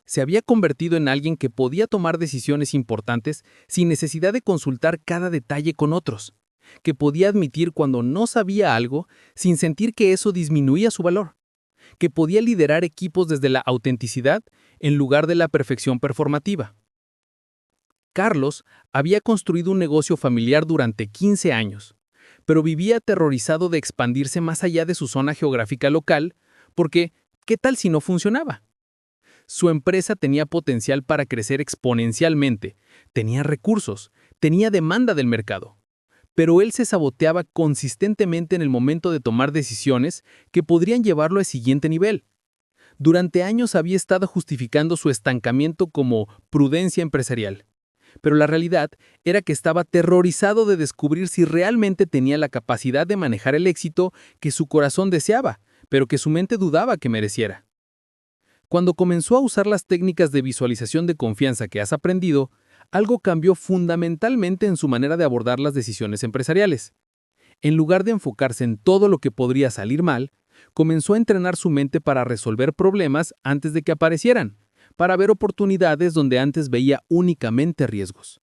Se había convertido en alguien que podía tomar decisiones importantes sin necesidad de consultar cada detalle con otros, que podía admitir cuando no sabía algo sin sentir que eso disminuía su valor, que podía liderar equipos desde la autenticidad en lugar de la perfección performativa. Carlos había construido un negocio familiar durante 15 años, pero vivía aterrorizado de expandirse más allá de su zona geográfica local porque, ¿qué tal si no funcionaba? Su empresa tenía potencial para crecer exponencialmente, tenía recursos, tenía demanda del mercado. Pero él se saboteaba consistentemente en el momento de tomar decisiones que podrían llevarlo al siguiente nivel. Durante años había estado justificando su estancamiento como prudencia empresarial. Pero la realidad era que estaba aterrorizado de descubrir si realmente tenía la capacidad de manejar el éxito que su corazón deseaba, pero que su mente dudaba que mereciera. Cuando comenzó a usar las técnicas de visualización de confianza que has aprendido, algo cambió fundamentalmente en su manera de abordar las decisiones empresariales. En lugar de enfocarse en todo lo que podría salir mal, comenzó a entrenar su mente para resolver problemas antes de que aparecieran, para ver oportunidades donde antes veía únicamente riesgos.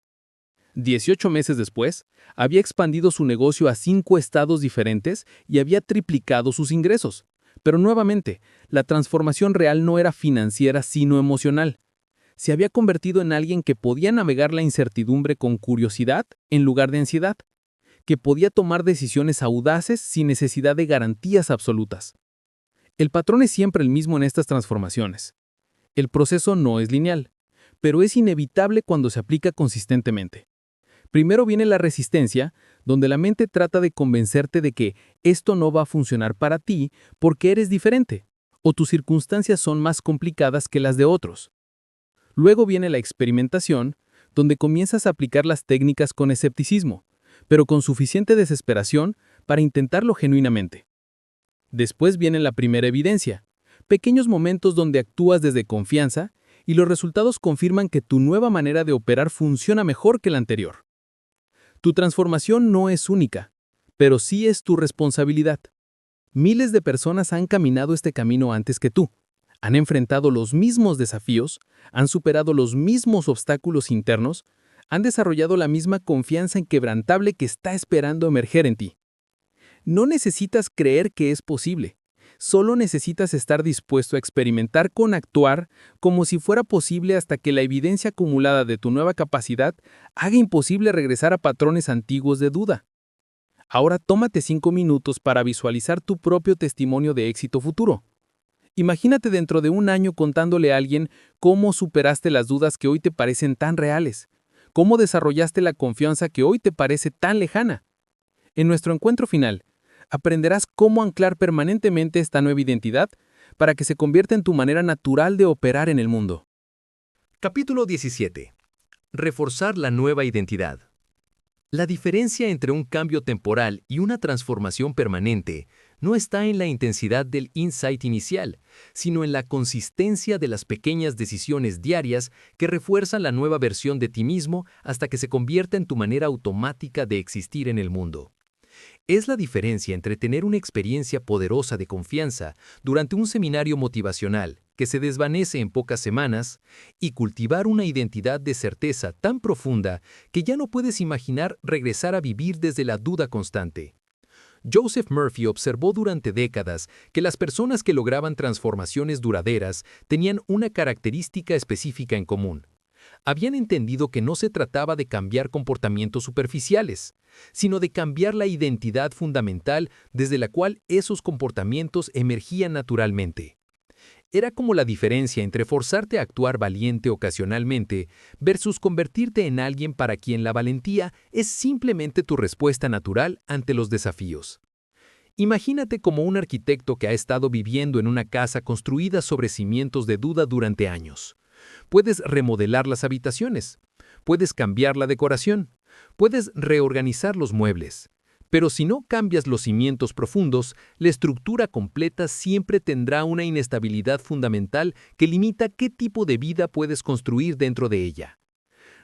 18 meses después, había expandido su negocio a 5 estados diferentes y había triplicado sus ingresos. Pero nuevamente, la transformación real no era financiera sino emocional. Se había convertido en alguien que podía navegar la incertidumbre con curiosidad en lugar de ansiedad, que podía tomar decisiones audaces sin necesidad de garantías absolutas. El patrón es siempre el mismo en estas transformaciones. El proceso no es lineal, pero es inevitable cuando se aplica consistentemente. Primero viene la resistencia, donde la mente trata de convencerte de que esto no va a funcionar para ti porque eres diferente, o tus circunstancias son más complicadas que las de otros. Luego viene la experimentación, donde comienzas a aplicar las técnicas con escepticismo, pero con suficiente desesperación para intentarlo genuinamente. Después viene la primera evidencia, pequeños momentos donde actúas desde confianza y los resultados confirman que tu nueva manera de operar funciona mejor que la anterior. Tu transformación no es única, pero sí es tu responsabilidad. Miles de personas han caminado este camino antes que tú, han enfrentado los mismos desafíos, han superado los mismos obstáculos internos, han desarrollado la misma confianza inquebrantable que está esperando emerger en ti. No necesitas creer que es posible, solo necesitas estar dispuesto a experimentar con actuar como si fuera posible hasta que la evidencia acumulada de tu nueva capacidad haga imposible regresar a patrones antiguos de duda. Ahora tómate 5 minutos para visualizar tu propio testimonio de éxito futuro. Imagínate dentro de un año contándole a alguien cómo superaste las dudas que hoy te parecen tan reales, cómo desarrollaste la confianza que hoy te parece tan lejana. En nuestro encuentro final, aprenderás cómo anclar permanentemente esta nueva identidad para que se convierta en tu manera natural de operar en el mundo. Capítulo 17. Reforzar la nueva identidad. La diferencia entre un cambio temporal y una transformación permanente no está en la intensidad del insight inicial, sino en la consistencia de las pequeñas decisiones diarias que refuerzan la nueva versión de ti mismo hasta que se convierta en tu manera automática de existir en el mundo. Es la diferencia entre tener una experiencia poderosa de confianza durante un seminario motivacional que se desvanece en pocas semanas y cultivar una identidad de certeza tan profunda que ya no puedes imaginar regresar a vivir desde la duda constante. Joseph Murphy observó durante décadas que las personas que lograban transformaciones duraderas tenían una característica específica en común. Habían entendido que no se trataba de cambiar comportamientos superficiales, sino de cambiar la identidad fundamental desde la cual esos comportamientos emergían naturalmente. Era como la diferencia entre forzarte a actuar valiente ocasionalmente versus convertirte en alguien para quien la valentía es simplemente tu respuesta natural ante los desafíos. Imagínate como un arquitecto que ha estado viviendo en una casa construida sobre cimientos de duda durante años. Puedes remodelar las habitaciones, puedes cambiar la decoración, puedes reorganizar los muebles. Pero si no cambias los cimientos profundos, la estructura completa siempre tendrá una inestabilidad fundamental que limita qué tipo de vida puedes construir dentro de ella.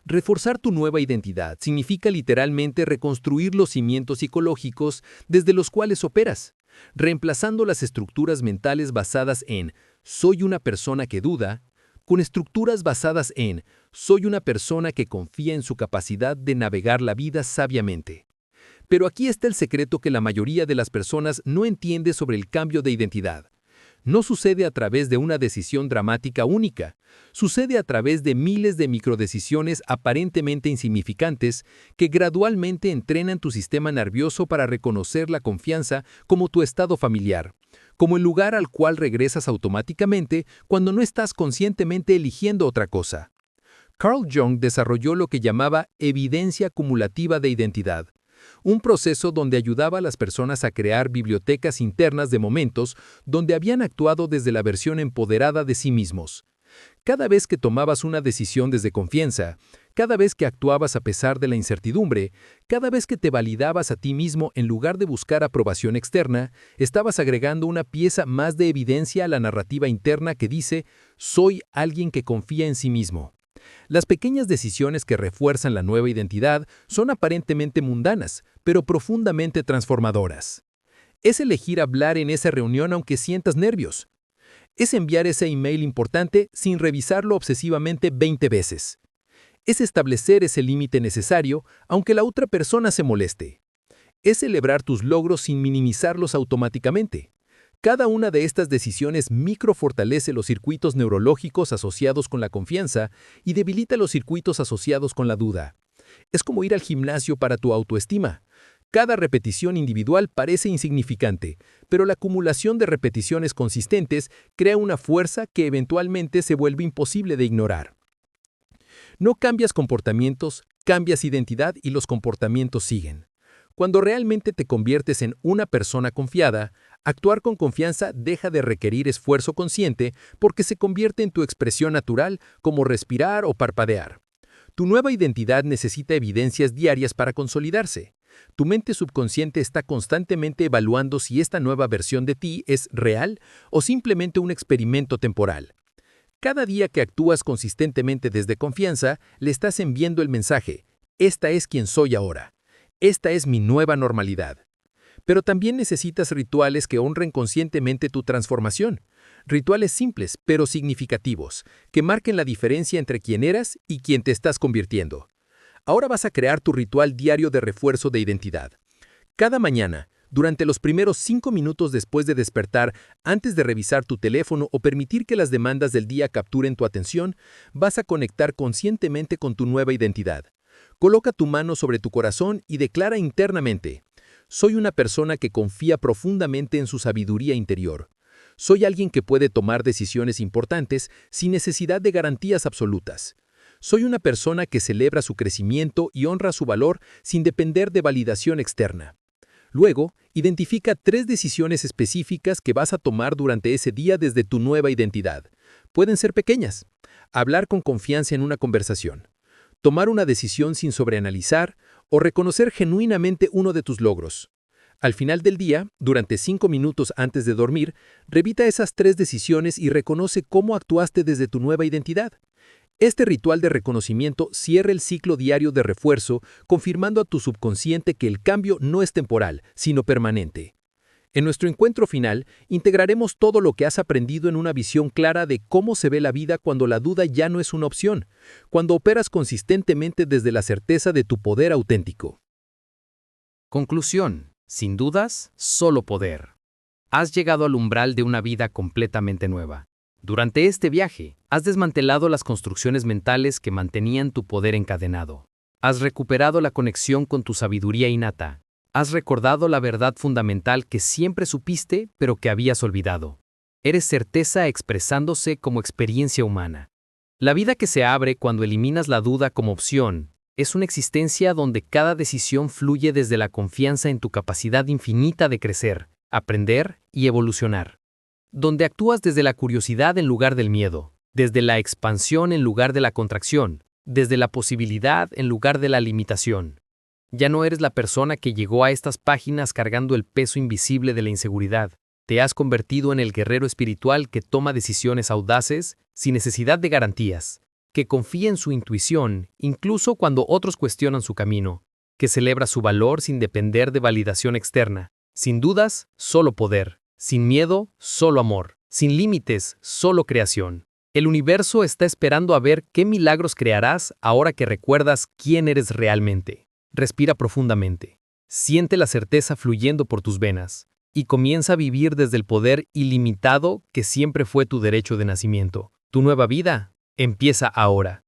Reforzar tu nueva identidad significa literalmente reconstruir los cimientos psicológicos desde los cuales operas, reemplazando las estructuras mentales basadas en «soy una persona que duda», con estructuras basadas en «soy una persona que confía en su capacidad de navegar la vida sabiamente». Pero aquí está el secreto que la mayoría de las personas no entiende sobre el cambio de identidad. No sucede a través de una decisión dramática única, sucede a través de miles de microdecisiones aparentemente insignificantes que gradualmente entrenan tu sistema nervioso para reconocer la confianza como tu estado familiar, como el lugar al cual regresas automáticamente cuando no estás conscientemente eligiendo otra cosa. Carl Jung desarrolló lo que llamaba evidencia acumulativa de identidad, un proceso donde ayudaba a las personas a crear bibliotecas internas de momentos donde habían actuado desde la versión empoderada de sí mismos. Cada vez que tomabas una decisión desde confianza, cada vez que actuabas a pesar de la incertidumbre, cada vez que te validabas a ti mismo en lugar de buscar aprobación externa, estabas agregando una pieza más de evidencia a la narrativa interna que dice «soy alguien que confía en sí mismo». Las pequeñas decisiones que refuerzan la nueva identidad son aparentemente mundanas, pero profundamente transformadoras. Es elegir hablar en esa reunión aunque sientas nervios. Es enviar ese email importante sin revisarlo obsesivamente 20 veces. Es establecer ese límite necesario aunque la otra persona se moleste. Es celebrar tus logros sin minimizarlos automáticamente. Cada una de estas decisiones microfortalece los circuitos neurológicos asociados con la confianza y debilita los circuitos asociados con la duda. Es como ir al gimnasio para tu autoestima. Cada repetición individual parece insignificante, pero la acumulación de repeticiones consistentes crea una fuerza que eventualmente se vuelve imposible de ignorar. No cambias comportamientos, cambias identidad y los comportamientos siguen. Cuando realmente te conviertes en una persona confiada, actuar con confianza deja de requerir esfuerzo consciente porque se convierte en tu expresión natural como respirar o parpadear. Tu nueva identidad necesita evidencias diarias para consolidarse. Tu mente subconsciente está constantemente evaluando si esta nueva versión de ti es real o simplemente un experimento temporal. Cada día que actúas consistentemente desde confianza, le estás enviando el mensaje: esta es quien soy ahora. Esta es mi nueva normalidad. Pero también necesitas rituales que honren conscientemente tu transformación. Rituales simples, pero significativos, que marquen la diferencia entre quién eras y quién te estás convirtiendo. Ahora vas a crear tu ritual diario de refuerzo de identidad. Cada mañana, durante los primeros 5 minutos después de despertar, antes de revisar tu teléfono o permitir que las demandas del día capturen tu atención, vas a conectar conscientemente con tu nueva identidad. Coloca tu mano sobre tu corazón y declara internamente: soy una persona que confía profundamente en su sabiduría interior. Soy alguien que puede tomar decisiones importantes sin necesidad de garantías absolutas. Soy una persona que celebra su crecimiento y honra su valor sin depender de validación externa. Luego, identifica 3 decisiones específicas que vas a tomar durante ese día desde tu nueva identidad. Pueden ser pequeñas. Hablar con confianza en una conversación. Tomar una decisión sin sobreanalizar o reconocer genuinamente uno de tus logros. Al final del día, durante 5 minutos antes de dormir, revisa esas 3 decisiones y reconoce cómo actuaste desde tu nueva identidad. Este ritual de reconocimiento cierra el ciclo diario de refuerzo, confirmando a tu subconsciente que el cambio no es temporal, sino permanente. En nuestro encuentro final, integraremos todo lo que has aprendido en una visión clara de cómo se ve la vida cuando la duda ya no es una opción, cuando operas consistentemente desde la certeza de tu poder auténtico. Conclusión. Sin dudas, solo poder. Has llegado al umbral de una vida completamente nueva. Durante este viaje, has desmantelado las construcciones mentales que mantenían tu poder encadenado. Has recuperado la conexión con tu sabiduría innata. Has recordado la verdad fundamental que siempre supiste, pero que habías olvidado. Eres certeza expresándose como experiencia humana. La vida que se abre cuando eliminas la duda como opción es una existencia donde cada decisión fluye desde la confianza en tu capacidad infinita de crecer, aprender y evolucionar. Donde actúas desde la curiosidad en lugar del miedo, desde la expansión en lugar de la contracción, desde la posibilidad en lugar de la limitación. Ya no eres la persona que llegó a estas páginas cargando el peso invisible de la inseguridad. Te has convertido en el guerrero espiritual que toma decisiones audaces sin necesidad de garantías, que confía en su intuición incluso cuando otros cuestionan su camino, que celebra su valor sin depender de validación externa. Sin dudas, solo poder. Sin miedo, solo amor. Sin límites, solo creación. El universo está esperando a ver qué milagros crearás ahora que recuerdas quién eres realmente. Respira profundamente. Siente la certeza fluyendo por tus venas y comienza a vivir desde el poder ilimitado que siempre fue tu derecho de nacimiento. Tu nueva vida empieza ahora.